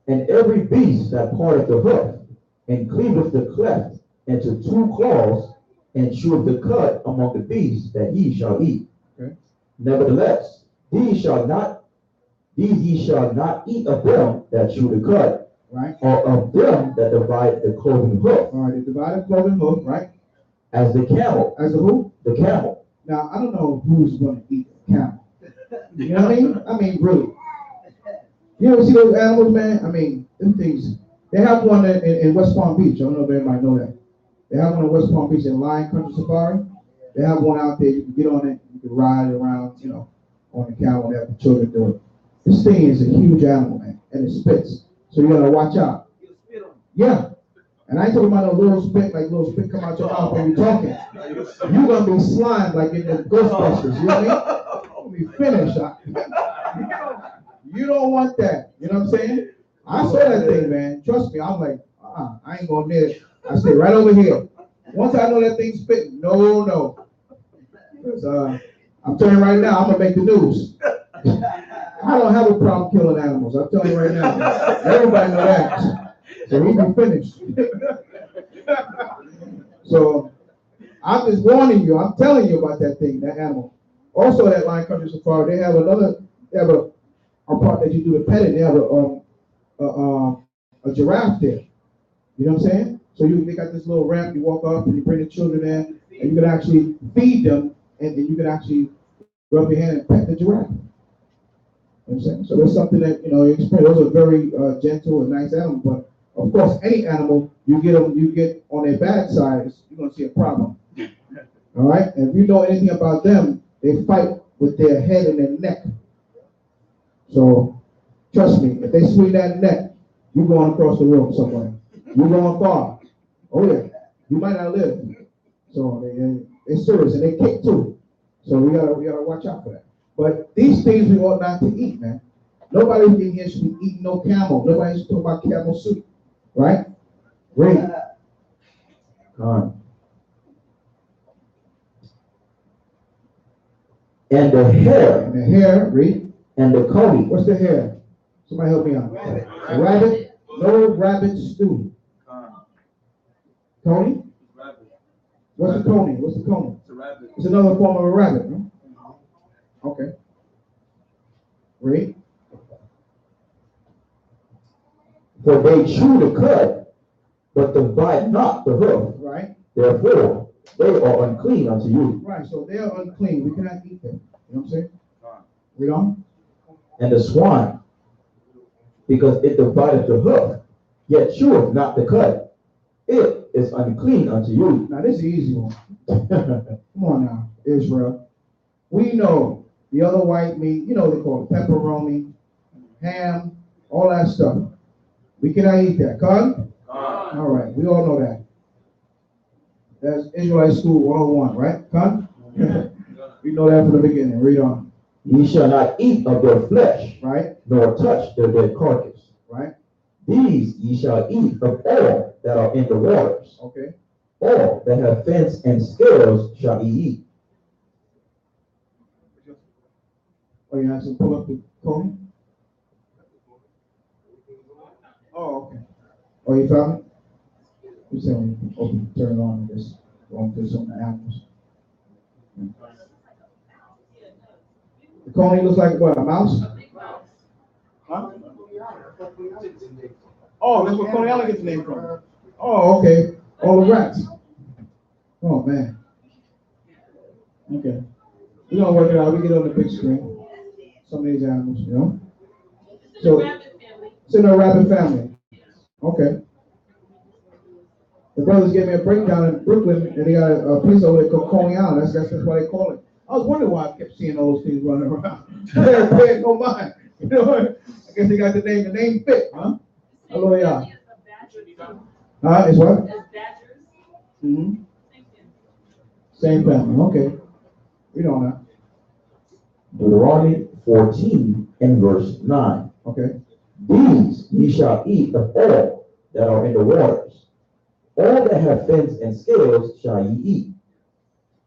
And every beast that parteth the hoof, and cleaveth the cleft into two claws, and cheweth the cud among the beasts that ye shall eat. Okay. Nevertheless, these ye shall not eat of them that chew the cud, Right. or of them that divide the cloven hoof. All right. The divided cloven hoof, right? As the camel. As the who? The camel. Now I don't know who's going to eat a camel. You know what I mean? I mean, really. You ever see those animals, man? I mean, them things. They have one in West Palm Beach. I don't know if everybody know that. They have one in West Palm Beach in Lion Country Safari. They have one out there. You can get on it. You can ride around, you know, on the camel. They have the children do it. This thing is a huge animal, man, and it spits. So you gotta watch out. Yeah. And I ain't talking about a little spit, like little spit come out your mouth when you're talking. You're gonna be slimed like in the Ghostbusters. You know what I mean? You'll be finished. You don't want that. You know what I'm saying? I saw that thing, man. Trust me. I'm like, I ain't going near it. I stay right over here. Once I know that thing's spitting, no. Because I'm telling you right now, I'm gonna make the news. I don't have a problem killing animals. I'm telling you right now. Everybody know that. So we be finished. So I'm just warning you. I'm telling you about that thing, that animal. Also, that Lion Country Safari, they have a part that you do the petting. They have a giraffe there. You know what I'm saying? So they got this little ramp. You walk up and you bring the children in, and you can actually feed them, and you can actually rub your hand and pet the giraffe. You know what I'm saying? So there's something that you experience. Those are very gentle and nice animals, but of course, any animal you get on their bad side, you're gonna see a problem. All right, and if you know anything about them, they fight with their head and their neck. So trust me, if they swing that neck, you're going across the room somewhere. You're going far. Oh yeah, you might not live. So they're serious and they kick too. So we gotta watch out for that. But these things we ought not to eat, man. Nobody in here should be eating no camel. Nobody should talk about camel soup, right? Read. And the hare, read. And the coney. What's the hare? Somebody help me out. Rabbit. A rabbit? No rabbit stew. Coney? What's the coney? What's the coney? It's a rabbit. It's another form of a rabbit, huh? Okay. Read. For they chew the cud, but divide not the hoof. Right. Therefore, they are unclean unto you. Right, so they are unclean. We cannot eat them. You know what I'm saying? Read on. And the swine, because it divideth the hoof, yet cheweth not the cud. It is unclean unto you. Now, this is an easy one. Come on now, Israel. We know the other white meat, they call it pepperoni, ham, all that stuff. We cannot eat that. Con? Con. All right, we all know that. That's Israelite School 101, right? Con? We know that from the beginning. Read on. Ye shall not eat of their flesh, Right? nor touch their dead carcass. Right? These ye shall eat of all that are in the waters. Okay. All that have fins and scales shall ye eat. Oh, you have to pull up the Coney? Oh, okay. Oh, you found it? You said when you open, turn it on, and just going through some of the animals. The Coney looks like what, a mouse? Huh? Oh, that's where Coney Island gets the name from. Oh, okay. All the rats. Oh, man. Okay. We're gonna work it out. We get on the big screen. Some of these animals, you know. So it's in a rabbit family. Okay. The brothers gave me a breakdown in Brooklyn, and they got a place over there called Coney Island. That's why they call it. I was wondering why I kept seeing all those things running around. They're paying no mind. You know, I guess they got the name fit, huh? Hello, yeah. It's what? Mm-hmm. Same family. Okay. We don't know. Deuteronomy 14 and verse 9. Okay. These ye shall eat of all that are in the waters. All that have fins and scales shall ye eat.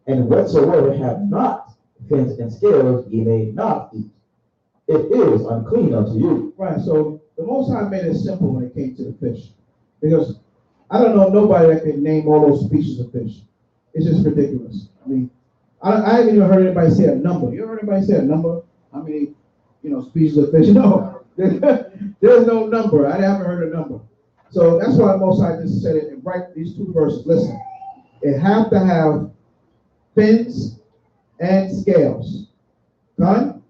And whatsoever have not fins and scales ye may not eat. It is unclean unto you. Right. So the Most High made it simple when it came to the fish. Because I don't know nobody that can name all those species of fish. It's just ridiculous. I mean, I haven't even heard anybody say a number. You ever heard anybody say a number? How many, species of fish? No, there's no number. I haven't heard a number. So that's why the Most High just said it and write these two verses. Listen, it have to have fins and scales. Done?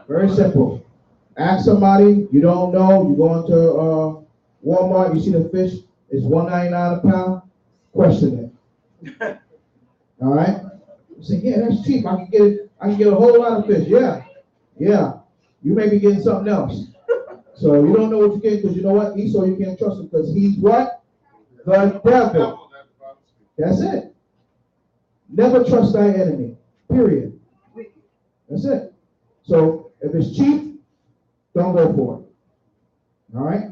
Very simple. Ask somebody you don't know. You go into Walmart, you see the fish, it's $1.99 a pound. Question it. All right. You say, yeah, that's cheap. I can get a whole lot of fish. Yeah. You may be getting something else. So you don't know what you get because you know what? Esau, you can't trust him because he's what? The devil. That's it. Never trust thy enemy. Period. That's it. So if it's cheap, don't go for it. All right?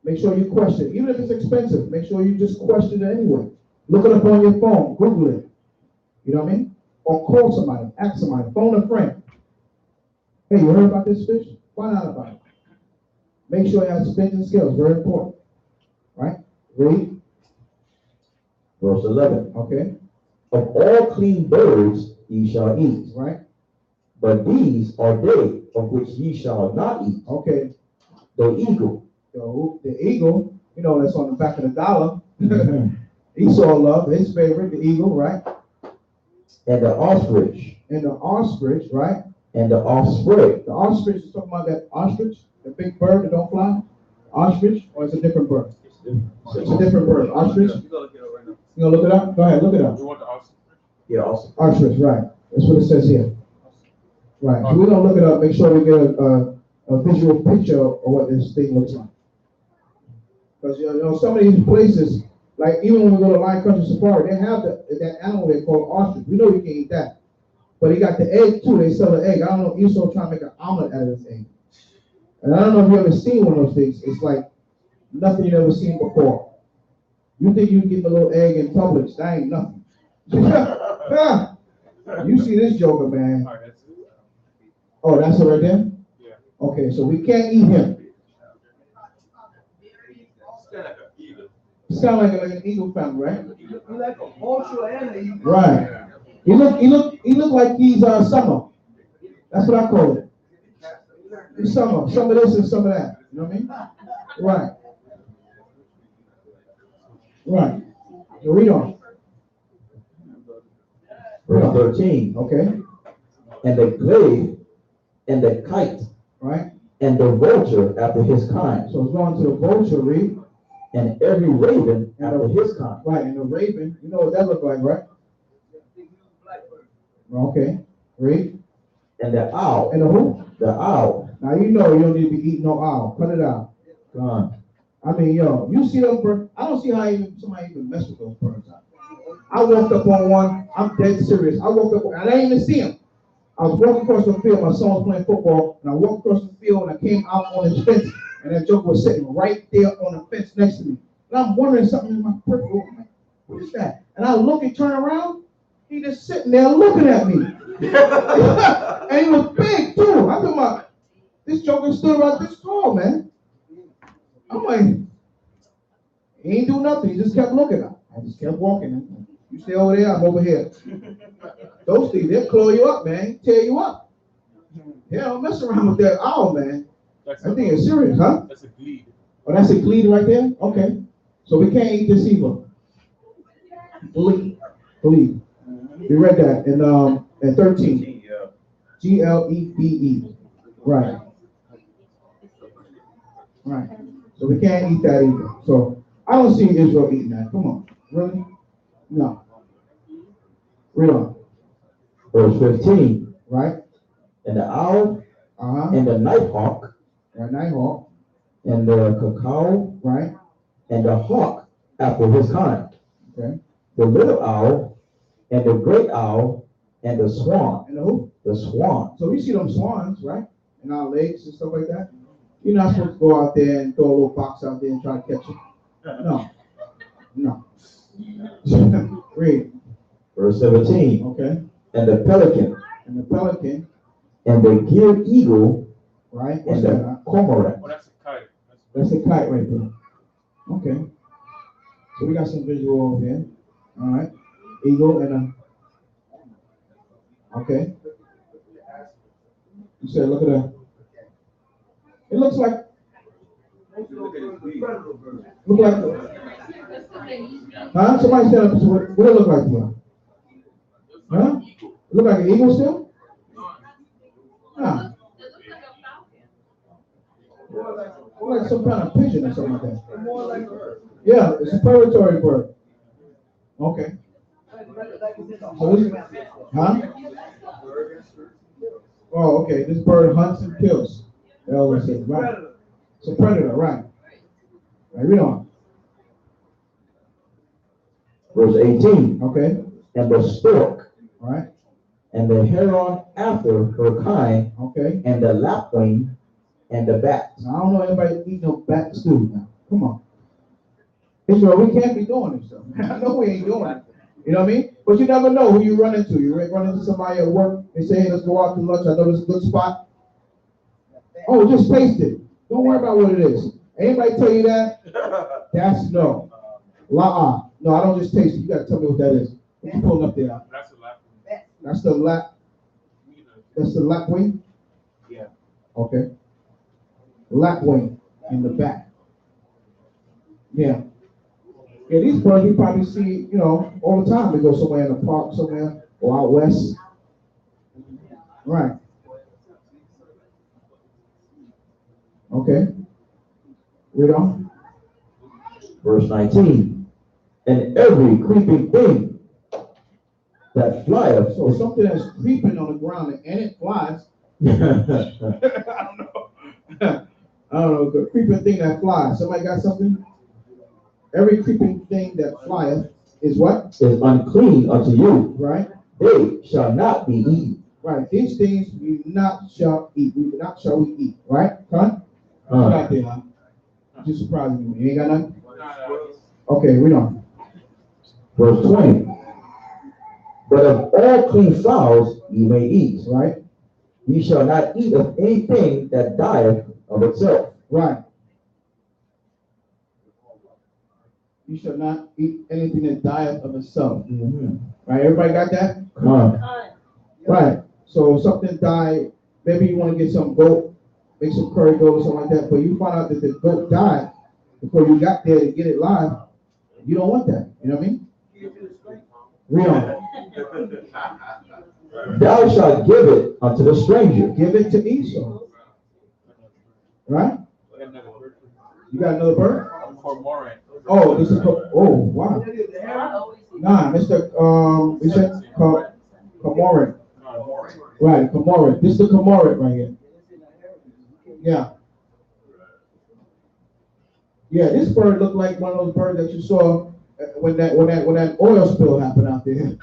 Make sure you question it. Even if it's expensive, make sure you just question it anyway. Look it up on your phone. Google it. You know what I mean? Or call somebody. Ask somebody. Phone a friend. Hey, you heard about this fish? Find out about it. Make sure it has fins and scales. Very important. Right? Read. Verse 11. Okay. Of all clean birds ye shall eat. Right? But these are they of which ye shall not eat. Okay. The eagle. The eagle, that's on the back of the dollar. Mm-hmm. Esau loved his favorite, the eagle, right? And the ostrich. And the ostrich, right? And the offspring. The ostrich is talking about that ostrich, the big bird that don't fly. Ostrich, or it's a different bird? It's a different bird. Ostrich. You gonna look it up? Go ahead, look it up. You want the ostrich? Yeah, ostrich. Ostrich, right? That's what it says here. Right. So we're gonna look it up. Make sure we get a visual picture of what this thing looks like. Because some of these places, like even when we go to Lion Country Safari, they have that animal they call ostrich. We know you can eat that. But he got the egg too. They sell the egg. I don't know if Esau trying to make an omelet out of this egg. And I don't know if you ever seen one of those things. It's like nothing you ever seen before. You think you can get the little egg in Publix? That ain't nothing. You see this joker, man. Oh, that's it right there? Yeah. Okay, so we can't eat him. It's kind of like an eagle family, right? He like a vulture and an eagle. Right. He look like he's Summer. That's what I call it. He's Summer. Some of this and some of that. You know what I mean? Right. Right. So read on. Verse 13. Okay. And the glaive and the kite. Right. And the vulture after his kind. So it's going to the vulture, read. And every raven after his kind. Right. And the raven, you know what that look like, right? Okay. Read. And the owl. And the who? The owl. Now you know you don't need to be eating no owl. Cut it out. Gone. I mean, yo, you see those birds? I don't see how somebody even mess with those birds. I walked up on one. I'm dead serious. I walked up, and I didn't even see him. I was walking across the field. My son was playing football, and I walked across the field, and I came out on his fence, and that joker was sitting right there on the fence next to me. And I'm wondering something in my peripheral. I'm like, what is that? And I look and turn around. He just sitting there looking at me. And he was big too. I'm talking about this joker stood about this tall, man. I'm like, he ain't do nothing. He just kept looking. I just kept walking. You stay over there, I'm over here. Those things, they'll claw you up, man. Tear you up. Yeah, don't mess around with that owl, man. That thing is serious, huh? That's a gleed. Oh, that's a gleed right there? Okay. So we can't eat this either. Gleed. Gleed. We read that in 13. Glebe. Right. Right. So we can't eat that either. So I don't see Israel eating that. Come on. Really? No. Read on. Verse 15. Right? And the owl, and the nighthawk, nighthawk, and the cacao, right? And the hawk after his kind. Okay. The little owl, and the great owl, and the swan. And the who? The swan. So we see them swans, right? In our lakes and stuff like that. You're not supposed to go out there and throw a little box out there and try to catch it. No. No. Read. Verse 17. Okay. And the pelican. And the pelican. And the gier eagle. Right. And the cormorant. Oh, that's a kite. That's a kite right there. Okay. So we got some visual over here. All right. Eagle and a. Okay. You said, look at that. It looks like. Look like. Huh? Somebody stand up. What it look like to you? Huh? It look like an eagle still? Huh? Look like some kind of pigeon or something like that. Yeah, it's a predatory bird. Okay. So this, huh? Oh, okay. This bird hunts and kills. Elder says, right. It's a predator, right? Right, read on. Verse 18. Okay. And the stork. All right. And the heron after her kind. Okay. And the lapwing and the bat. Now, I don't know anybody eating no bat stew now. Come on. Israel, we can't be doing this stuff. I know we ain't doing it. You know what I mean? But you never know who you run into. You run into somebody at work and say, hey, let's go out to lunch. I know this is a good spot. Oh, just taste it. Don't worry about what it is. Anybody tell you that? That's no. La-ah. No, I don't just taste it. You got to tell me what that is. What you pulling up there? That's a lap. That's the lap. That's the lapwing? Yeah. Okay. Lapwing in the back. Yeah. Yeah, these birds you probably see, you know, all the time. They go somewhere in the park somewhere or out west. Right. Okay. Read on. Verse 19. And every creeping thing that flieth. So something that's creeping on the ground and it flies. I don't know. I don't know. The creeping thing that flies. Somebody got something? Every creeping thing that flieth is what? Is unclean unto you. Right. They shall not be eaten. Right. These things we not shall eat. We not shall we eat. Right? Huh? Not there, huh? Just surprising me. You ain't got nothing? Okay, read on. Verse 20. But of all clean fowls ye may eat. Right. Ye shall not eat of anything that dieth of itself. Right. You shall not eat anything that dieth of itself. Mm-hmm. Right, everybody got that? Come on. Right. So something died, maybe you want to get some goat, make some curry goat or something like that, but you find out that the goat died before you got there to get it live. You don't want that. You know what I mean? Read on. Thou shalt give it unto the stranger. Give it to Esau. Right? You got another bird? Cormorant. Oh, this is wow. Nah, Mr. We said cormorant. Right, cormorant. This is the cormorant right here. Yeah. Yeah, this bird looked like one of those birds that you saw when that oil spill happened out there.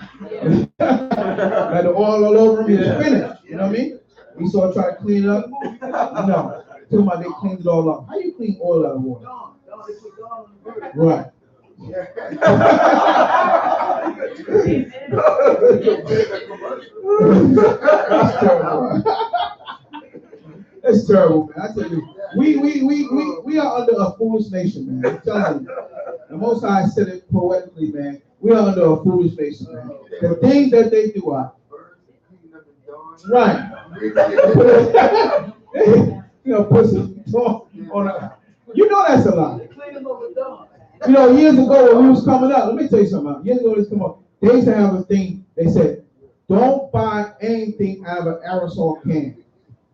Had the oil all over him, he was finished. You know what I mean? We saw try to clean it up. No. Talking about they cleaned it all up. How you clean oil out of water? Right. That's terrible. That's terrible, man. I tell you, we are under a foolish nation, man. I'm telling you. The Most High said it poetically, man. We are under a foolish nation, man. The things that they do are right. Put some on a. You know that's a lie. Years ago when we was coming up, let me tell you something. Years ago, they used to have a thing. They said, don't buy anything out of an aerosol can.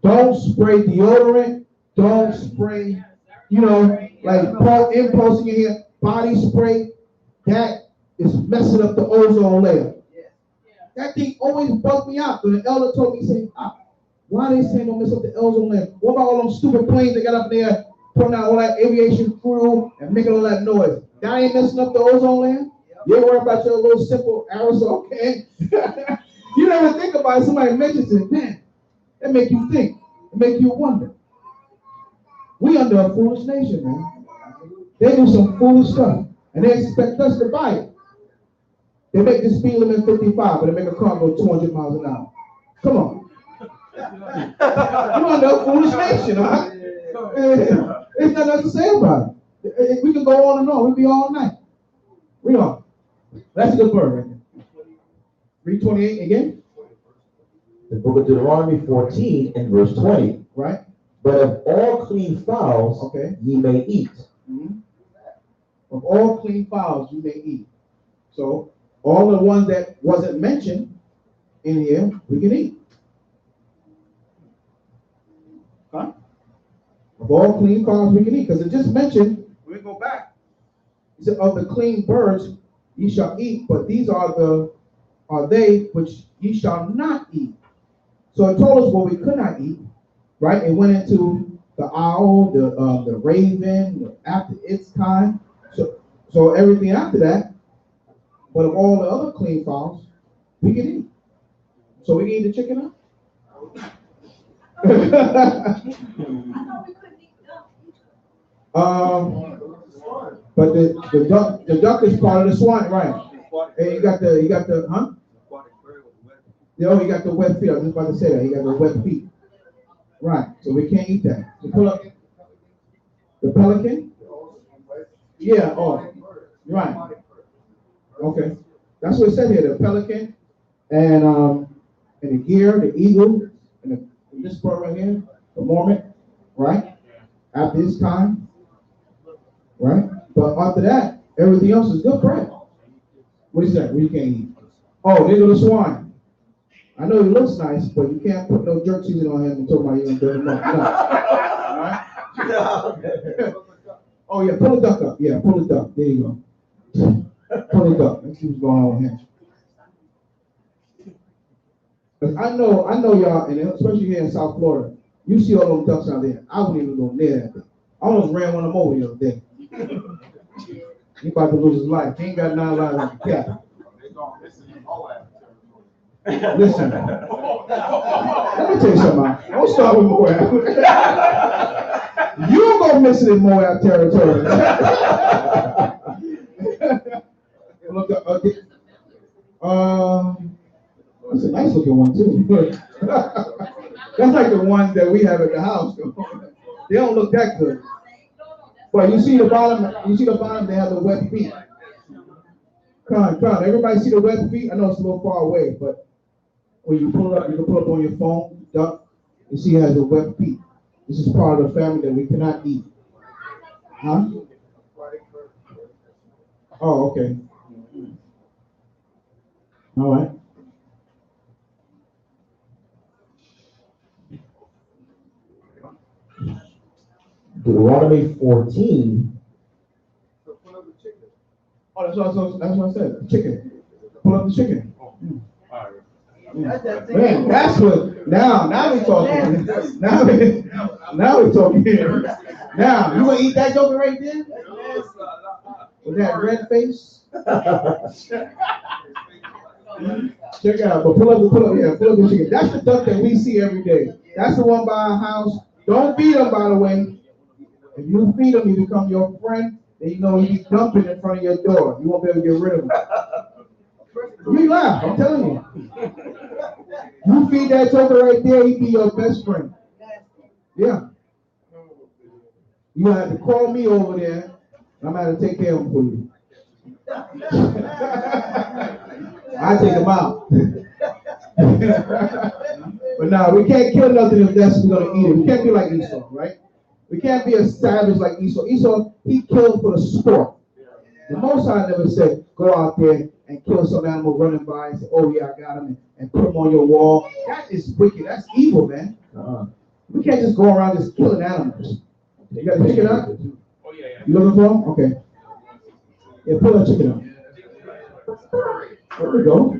Don't spray deodorant. Don't spray, impulse in your hair, body spray. That is messing up the ozone layer. That thing always bugged me out. When the elder told me, say, why they saying don't mess up the ozone layer? What about all them stupid planes that got up there putting out all that aviation fuel and making all that noise? That ain't messing up the ozone layer? You ain't worry about your little simple aerosol can? You never think about it. Somebody mentions it, man. That make you think. It make you wonder. We under a foolish nation, man. They do some foolish stuff, and they expect us to buy it. They make the speed limit 55, but they make a car go 200 miles an hour. Come on. You under a foolish nation, huh? There's nothing else to say about it. We can go on and on. We'll be all night. Read on. That's a good word right there. Read 28 again. The book of Deuteronomy 14 and verse 20. Right. But of all clean fowls, okay, ye may eat. Mm-hmm. Of all clean fowls you may eat. So all the ones that wasn't mentioned in here, we can eat. Huh? Of all clean fowls we can eat. Because it just mentioned, we go back. It said, of the clean birds ye shall eat, but these are they which ye shall not eat. So it told us what we could not eat, right? It went into the owl, the raven, after its kind. So everything after that, but of all the other clean fowls, we can eat. So we can eat the chicken up? I thought we couldn't eat duck. But the duck is part of the swine, right? And you got the huh? Oh, you got the wet feet. I was just about to say that. You got the wet feet. Right. So we can't eat that. So pull up the pelican. Yeah. Oh, right. Okay. That's what it said here. The pelican and the deer, the eagle, and this bird right here, the marmot. Right. After this time. Right. But after that, everything else is good bread. What is that? We can't eat. Oh, there go the swine. I know he looks nice, but you can't put no jerk season on him and talk about you gonna build him up. No. All right? Oh yeah, pull the duck up. Yeah, pull the duck. There you go. Pull the duck. Let's see what's going on with him. Cause I know y'all, and especially here in South Florida, you see all those ducks out there. I wouldn't even go near that thing. I almost ran one of them over the other day. He about to lose his life. He ain't got 9 lives like a cat. Listen, let me tell you something. Don't start with Moab. You go missing in Moab territory. Look up, that's a nice looking one too. That's like the ones that we have at the house. They don't look that good. But you see the bottom, they have the wet feet. Come on. Everybody see the wet feet? I know it's a little far away, but when you pull it up, you can pull it up on your phone, duck, you see it has the wet feet. This is part of the family that we cannot eat. Huh? Oh, okay. All right. Deuteronomy 14. Oh, that's what I said. Chicken. Pull up the chicken. Man, that's what. Now we talking. Now we talking. Now you gonna eat that joker right there? with that red face. Check it out, but pull up the chicken. That's the duck that we see every day. That's the one by our house. Don't feed them, by the way. If you feed them, he become your friend. Then you know he be dumping in front of your door. You won't be able to get rid of him. You laugh, I'm telling you. You feed that joker right there, he be your best friend. Yeah. You gonna have to call me over there. I'm gonna have to take care of him for you. I take him out. But now we can't kill nothing if that's we're gonna eat it. We can't be like Esau, right? We can't be a savage like Esau. Esau, he killed for the sport. The Most High never said, go out there and kill some animal running by and say, oh yeah, I got him, and put him on your wall. That is wicked. That's evil, man. We can't just go around just killing animals. You got the chicken out? Oh, yeah, yeah. You looking for him? Okay. Yeah, pull that chicken out. There we go.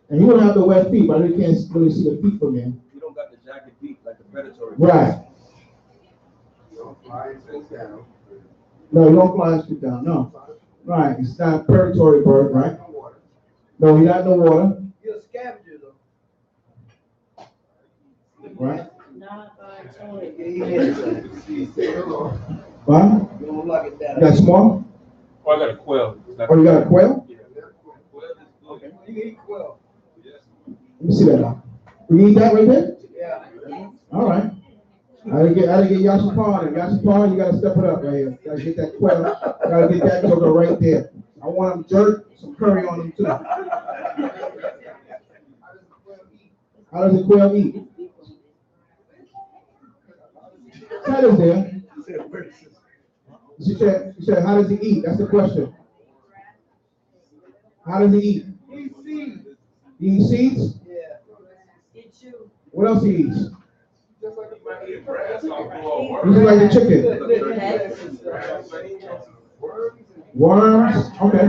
And you don't have the wet feet, but you can't really see the feet from there. You don't got the jagged feet like the predatory. Right. No, you don't fly and sit down. No. Right. It's not a predatory bird, right? No, he's not in the water. You're a scavenger though. Right? Not by choice. What? You don't lock it down. You got small? Oh, I got a quail. Oh, you got a quail? Yeah. Okay. You can eat quail. Let me see that now. You eat that right there? Yeah. All right. I didn't get Yashapon. And Yashapon, you gotta step it up right here. Gotta get that quail. Gotta get that joker right there. I want him jerk, some curry on him too. How does the quail eat? That is there. She said, how does he eat? That's the question. How does he eat? He eats seeds? Yeah. What else he eats? Just like He's like the chicken. Worms? Okay.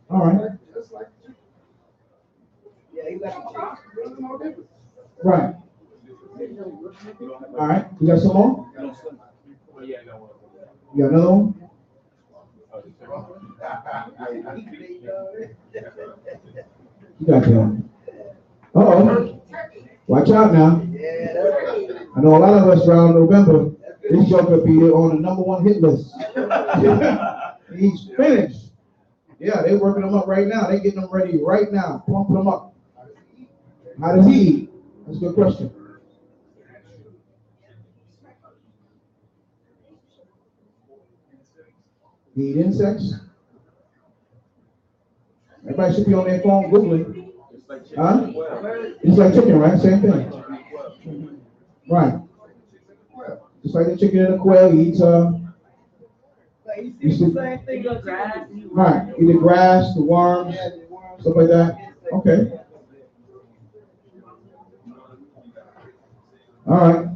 All right. Yeah, he's like a chicken. Right. All right. You got some more? Oh, yeah, I got one. You got another one? You got that. Uh-oh. Watch out now. Yeah, that's I know a lot of us around November, this joker be on the #1 hit list. He's finished. Yeah, they're working them up right now. They're getting them ready right now, pumping them up. How does he eat? That's a good question. He eat insects? Everybody should be on their phone Googling. Huh? It's like chicken, right? Same thing. Right. Just like the chicken and the quail, he eats like he sees the same thing on Grass. right. Eat the grass, the worms, stuff like that. Okay. All right.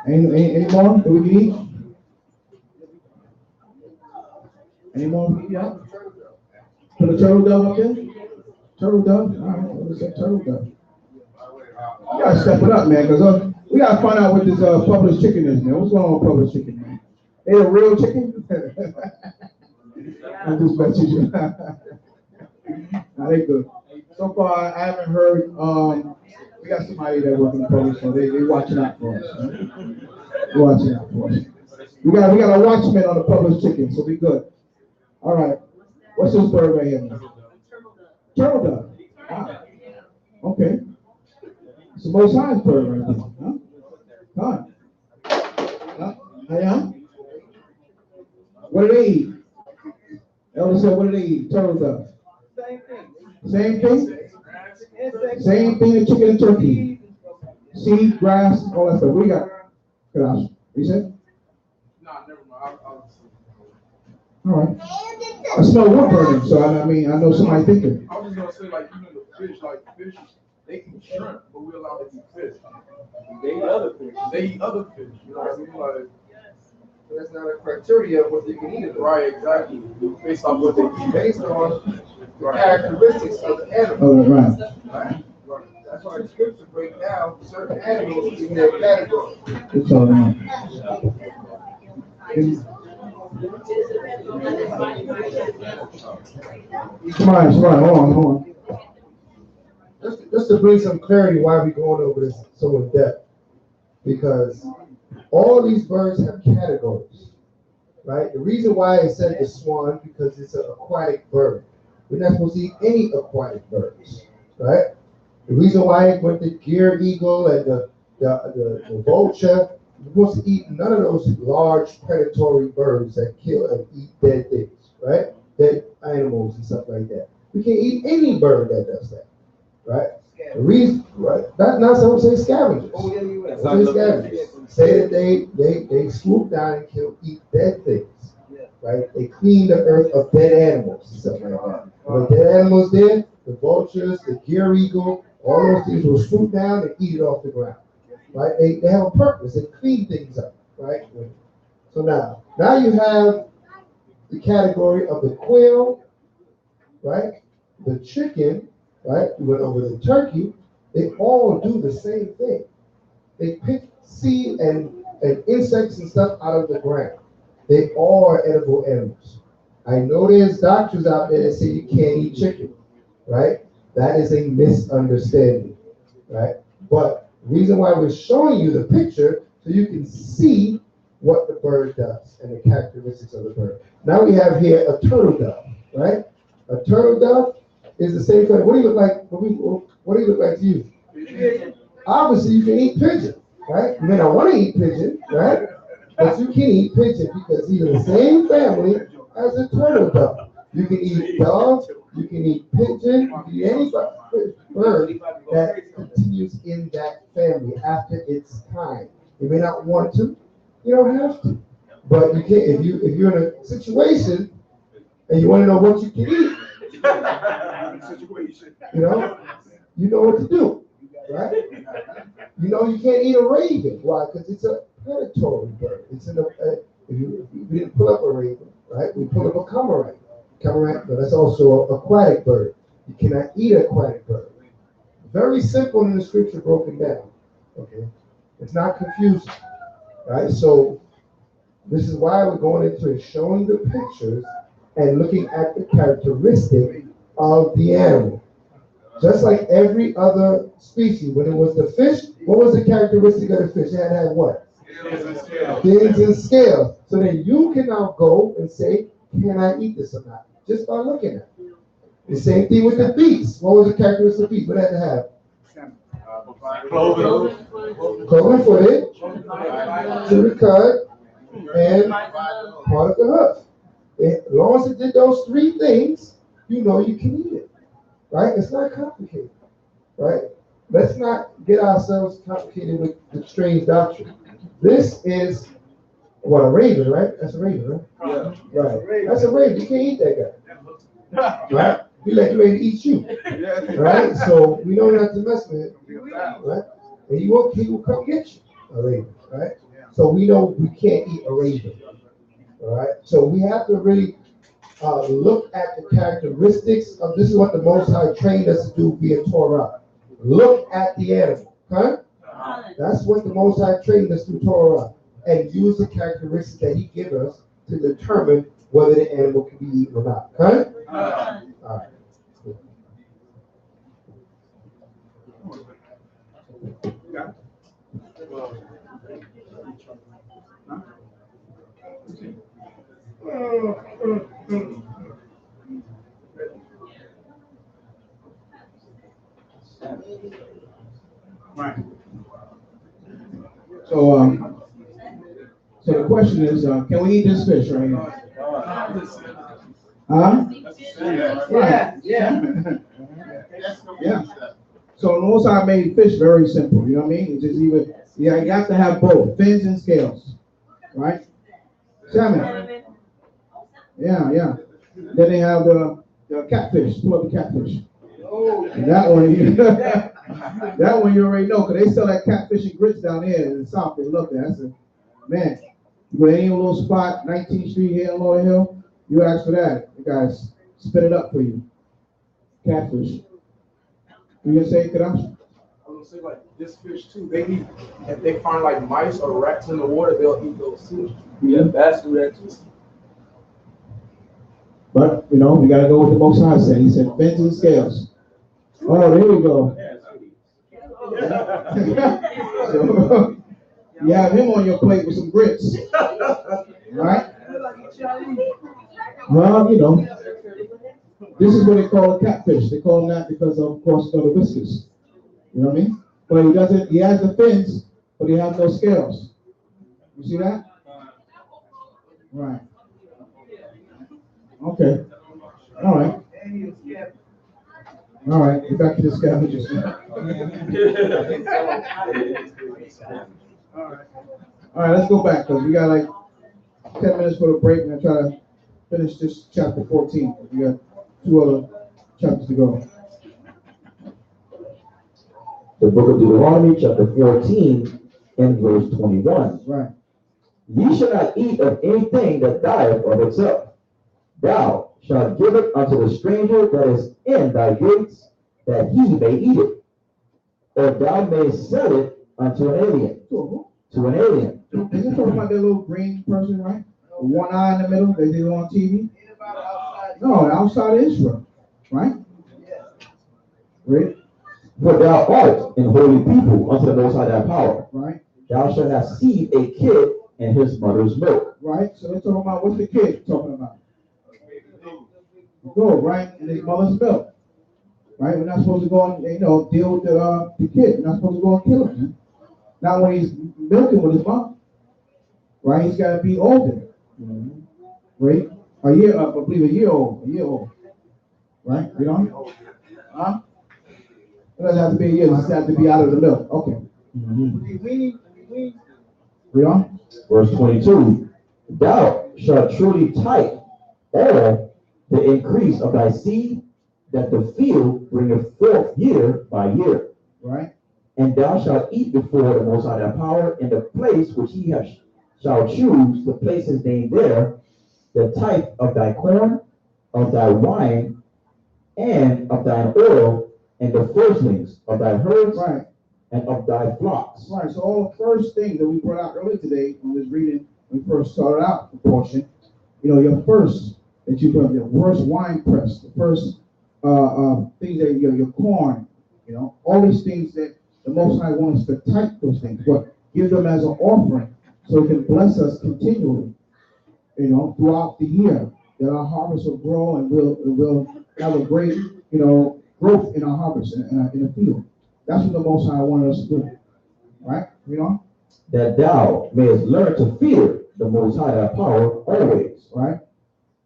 Any more that we can eat? Any more we can eat out? Put a turtle dove up there? Turtle dove? All right, what's that turtle dove? You gotta step it up, man, because we gotta find out what this published chicken is, man. What's going on with published chicken, man? They a real chicken? I'm just messing you. Nah, they good. So far, I haven't heard. We got somebody that works in the public, so they watching out for us. Right? They're watching out for us. We got a watchman on the published chicken, so we good. All right. What's this bird right here, man? Turtle dove. Ah. Okay. It's the most highest bird right there. Huh? Huh? Yeah. What do they eat? Elder said, what do they eat? Turtle dove. Same thing? Same thing as chicken and turkey. Seed, grass, all that stuff. What do you got? What you said? Nah, never mind. All right. I smell wood burning, so I mean, I know somebody thinking. I was just gonna say, like, you know, the fish, like fish, they eat shrimp, but we allow them to eat fish. They eat other fish. They eat other fish, you know what I mean? Like, That's not a criteria of what they can eat. right, exactly. Based off what they eat. Based on the characteristics of the animal. Oh, right. Right? That's why the scripture break down certain animals in their category. It's all right. Somebody, hold on. Just to bring some clarity why we're going over this so in depth. Because all these birds have categories, right? The reason why it said the swan, because it's an aquatic bird. We're not supposed to eat any aquatic birds, right? The reason why it went the gear eagle and the vulture, we're supposed to eat none of those large predatory birds that kill and eat dead things, right? Dead animals and stuff like that. We can't eat any bird that does that, right? The reason, right? Not some say scavengers. Say scavengers. Say that they swoop down and eat dead things, right? They clean the earth of dead animals and stuff like that. When dead animals dead, the vultures, the gear eagle, all those things will swoop down and eat it off the ground, right? They have a purpose. They clean things up, right? So now you have the category of the quail, right? The chicken, right? We went over the turkey. They all do the same thing. They pick seed and insects and stuff out of the ground. They all are edible animals. I know there's doctors out there that say you can't eat chicken, right? That is a misunderstanding, right? But the reason why we're showing you the picture so you can see what the bird does and the characteristics of the bird. Now we have here a turtle dove, right? A turtle dove is the same color. What do you look like? What do you look like to you? Pigeon. Obviously, you can eat pigeon, right? You may not want to eat pigeon, right? But you can eat pigeon because he's in the same family as a turtle dove. You can eat dove, you can eat pigeon, you can eat any bird that continues in that family after its time. You may not want to, you don't have to. But you can if you're in a situation and you want to know what you can eat, you know what to do, right? You know you can't eat a raven. Why? Because it's a predatory bird. It's if you didn't pull up a raven, right? We pull up a cormorant. Cormorant, but that's also an aquatic bird. You cannot eat an aquatic bird. Very simple in the scripture broken down. Okay, it's not confusing, right? So this is why we're going into it, showing the pictures and looking at the characteristic of the animal. Just like every other species, when it was the fish, what was the characteristic of the fish? It had to have what? Fins and scales. So then you can now go and say, can I eat this or not? Just by looking at it. The same thing with the beast. What was the characteristic of the beast? What did it have to have? Cloven footed, to the cut, and part of the hoof. As long as it did those three things, you know you can eat it. Right? It's not complicated. Right? Let's not get ourselves complicated with the strange doctrine. This is what, a raven, right? That's a raven, right? Yeah. Right. That's a raven. You can't eat that guy. Right? He like ready to eat you. Right? So we know not to mess with him. Right? And he will come get you, a raven. Right? So we know we can't eat a raven. All right? So we have to really look at the characteristics of this is what the Most High trained us to do via Torah. Look at the animal. Huh? That's what the Most High trained us through Torah. And use the characteristics that He gives us to determine whether the animal can be eaten or not. Huh? All right. Right. So the question is, can we eat this fish right here? Huh? Right. Yeah. So the Most High made fish very simple. You know what I mean? It's just even you have to have both fins and scales, right? Salmon. Yeah. Then they have the catfish. Pull up the catfish. And that one, that one you already know, because they sell that catfish and grits down there in the South. They love that. That's a man. You go to any little spot, 19th Street here in Laurel Hill, you ask for that. The guys spit it up for you. Catfish. You gonna say, could I? I'm gonna say like this fish too. They eat if they find like mice or rats in the water, they'll eat those too. Yeah, that's do that too. But, you know, we gotta go with the Most High said. He said, fins and scales. Oh, there we go. So, you have him on your plate with some grits. Right? Well, you know, this is what they call a catfish. They call him that because, of course, of the whiskers. You know what I mean? But he doesn't, he has the fins, but he has no scales. You see that? Right. Okay. All right. All right. Get back to the scavengers. All right, let's go back because we got like 10 minutes for the break. I'm going to try to finish this chapter 14. We got 2 other chapters to go. The book of Deuteronomy, chapter 14, and verse 21. Right. Ye shall not eat of anything that dieth of itself. Thou shalt give it unto the stranger that is in thy gates, that he may eat it. Or thou mayest sell it unto an alien. To an alien. Is it talking about that little green person, right? With one eye in the middle, they did it on TV? No, outside Israel, right? Right? For thou art an holy people unto the Most High thy power. Right. Thou shalt not seed a kid in his mother's milk. Right. So they're talking about, what's the kid talking about? Go, right? In his mother's milk. Right? We're not supposed to go and, you know, deal with the kid. We're not supposed to go and kill him. Man. Not when he's milking with his mom. Right? He's got to be older. Mm-hmm. Right? I believe a year old. Right? You know? Huh? It doesn't have to be a year. It just has to be out of the milk. Okay. Mm-hmm. Read on. Verse 22. Thou shalt truly tithe all the increase of thy seed, that the field bringeth forth year by year. Right. And thou shalt eat before the Most High thy power in the place which he shall choose to place his name there, the tithe of thy corn, of thy wine, and of thine oil, and the firstlings of thy herds, right, and of thy flocks. Right. So all the first things that we brought out earlier today when we was reading, when we first started out the portion, you know, your first that you put, your first wine press, the first things that your corn, you know, all these things that the Most High wants us to type those things, but give them as an offering so it can bless us continually, you know, throughout the year, that our harvest will grow and we'll have a great, you know, growth in our harvest in the field. That's what the Most High wanted us to do, right? You know, that thou mayest learn to fear the Most High thy power always, right?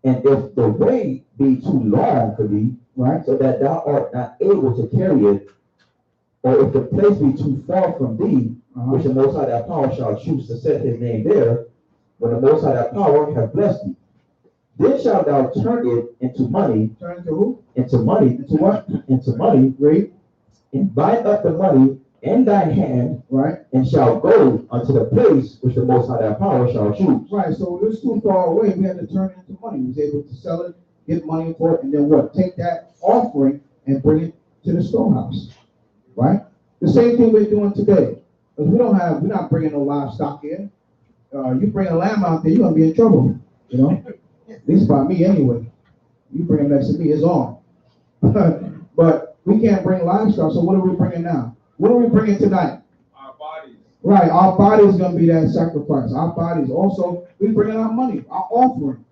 And if the way be too long for thee, right, so that thou art not able to carry it, or if the place be too far from thee, which the Most High thy power shall choose to set his name there, when the Most High thy power have blessed thee, then shalt thou turn it into money. Turn into who? Into money. Into what? Into money. Read. And bind up the money in thine hand, right, and shall go unto the place which the Most High thy power shall choose. Right. So it was too far away. We had to turn it into money. We was able to sell it, get money for it, and then what? Take that offering and bring it to the storehouse. Right. The same thing we're doing today. Because we're not bringing no livestock in. You bring a lamb out there, you're gonna be in trouble. You know, at least by me anyway. You bring them next to me, it's on. But we can't bring livestock. So what are we bringing now? What are we bringing tonight? Our bodies. Right, our body is going to be that sacrifice. Our bodies also, we bringing our money, our offering.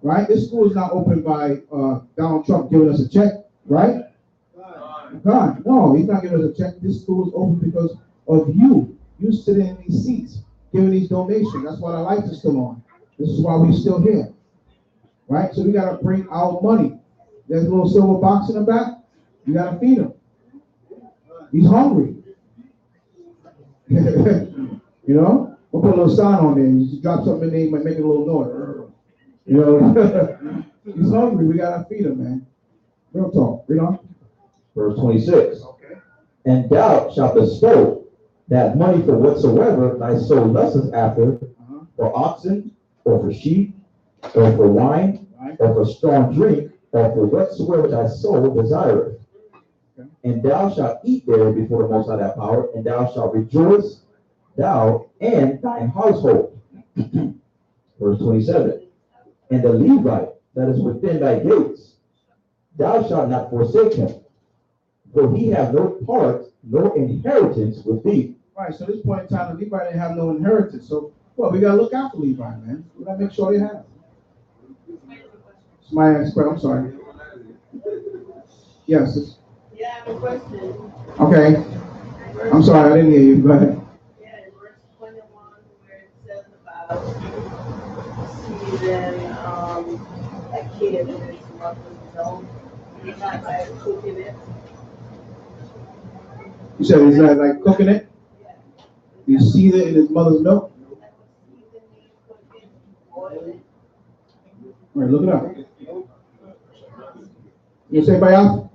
Right? This school is not opened by Donald Trump giving us a check, right? God, no, he's not giving us a check. This school is open because of you. You sitting in these seats, giving these donations. That's why the lights are still on. This is why we're still here. Right? So we got to bring our money. There's a little silver box in the back. You got to feed him. He's hungry. You know, we'll put a little sign on there. You just drop something in there, you might make a little noise. You know, he's hungry. We gotta feed him, man. Real talk. Read on. Verse 26. Okay. And thou shalt bestow that money for whatsoever thy soul lusteth after, for oxen, or for sheep, or for wine, or for strong drink, or for whatsoever thy soul desireth. And thou shalt eat there before the Most High thy power, and thou shalt rejoice, thou and thine household. Verse 27. And the Levite that is within thy gates, thou shalt not forsake him, for he have no part, no inheritance with thee. Right, so at this point in time, the Levite didn't have no inheritance. So, well, we gotta look out for Levi, man. We gotta make sure they have. Somebody asked, I'm sorry. Yes. Yeah, I have a question. Okay. I'm sorry, I didn't hear you. Go ahead. Yeah, in verse 21, where it says about seizing a kid in his mother's milk, he's not like cooking it. You said he's not like cooking it? You see it in his mother's milk? All right, look it up. You say anybody else?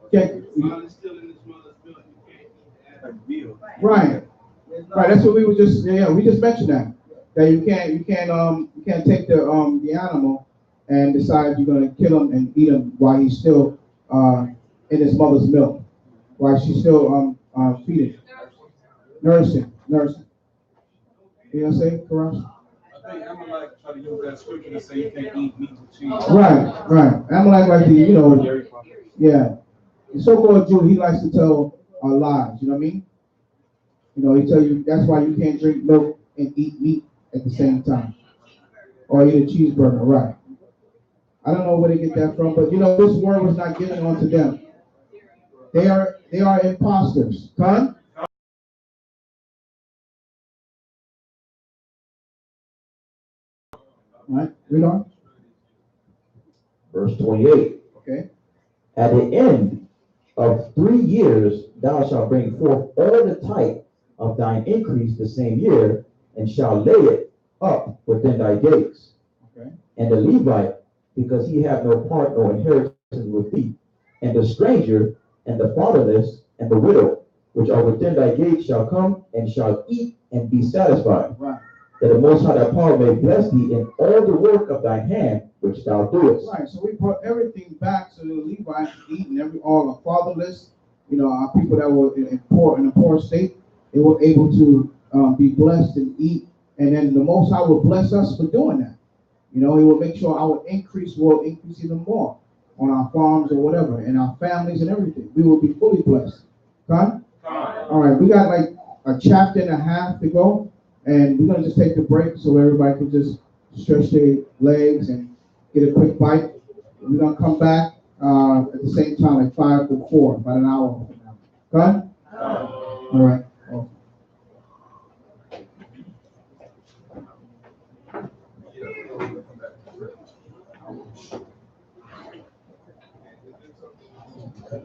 Okay. Right. Right. That's what we were just we just mentioned that. That you can't take the animal and decide you're gonna kill him and eat him while he's still in his mother's milk, while she's still feeding, nursing. You know what I'm saying, Karash? I think Amalek try to use that scripture to say you can't eat meat with cheese. Right. Amalek like the yeah. The so-called Jew, he likes to tell lies. You know what I mean? You know, he tell you that's why you can't drink milk and eat meat at the same time, or eat a cheeseburger. Right. I don't know where they get that from, but this word was not given unto them. They are imposters. Con? Right. Read on. Verse 28. Okay. At the end of 3 years, thou shalt bring forth all the tithe of thine increase the same year, and shalt lay it up within thy gates. Okay. And the Levite, because he have no part nor inheritance with thee, and the stranger, and the fatherless, and the widow, which are within thy gates, shall come and shall eat and be satisfied. Right. That the Most High thy power may bless thee in all the work of thy hand which thou doest. Right. So we brought everything back to the Levites to eat, and all the fatherless, our people that were in a poor state, they were able to be blessed and eat, and then the Most High will bless us for doing that. He will make sure our increase will increase even more on our farms or whatever, and our families and everything. We will be fully blessed. Con? All right, we got like a chapter and a half to go, and we're gonna just take the break so everybody can just stretch their legs and get a quick bite. We're gonna come back at the same time, like 5 to 4, about an hour from now. Con? All right. Okay.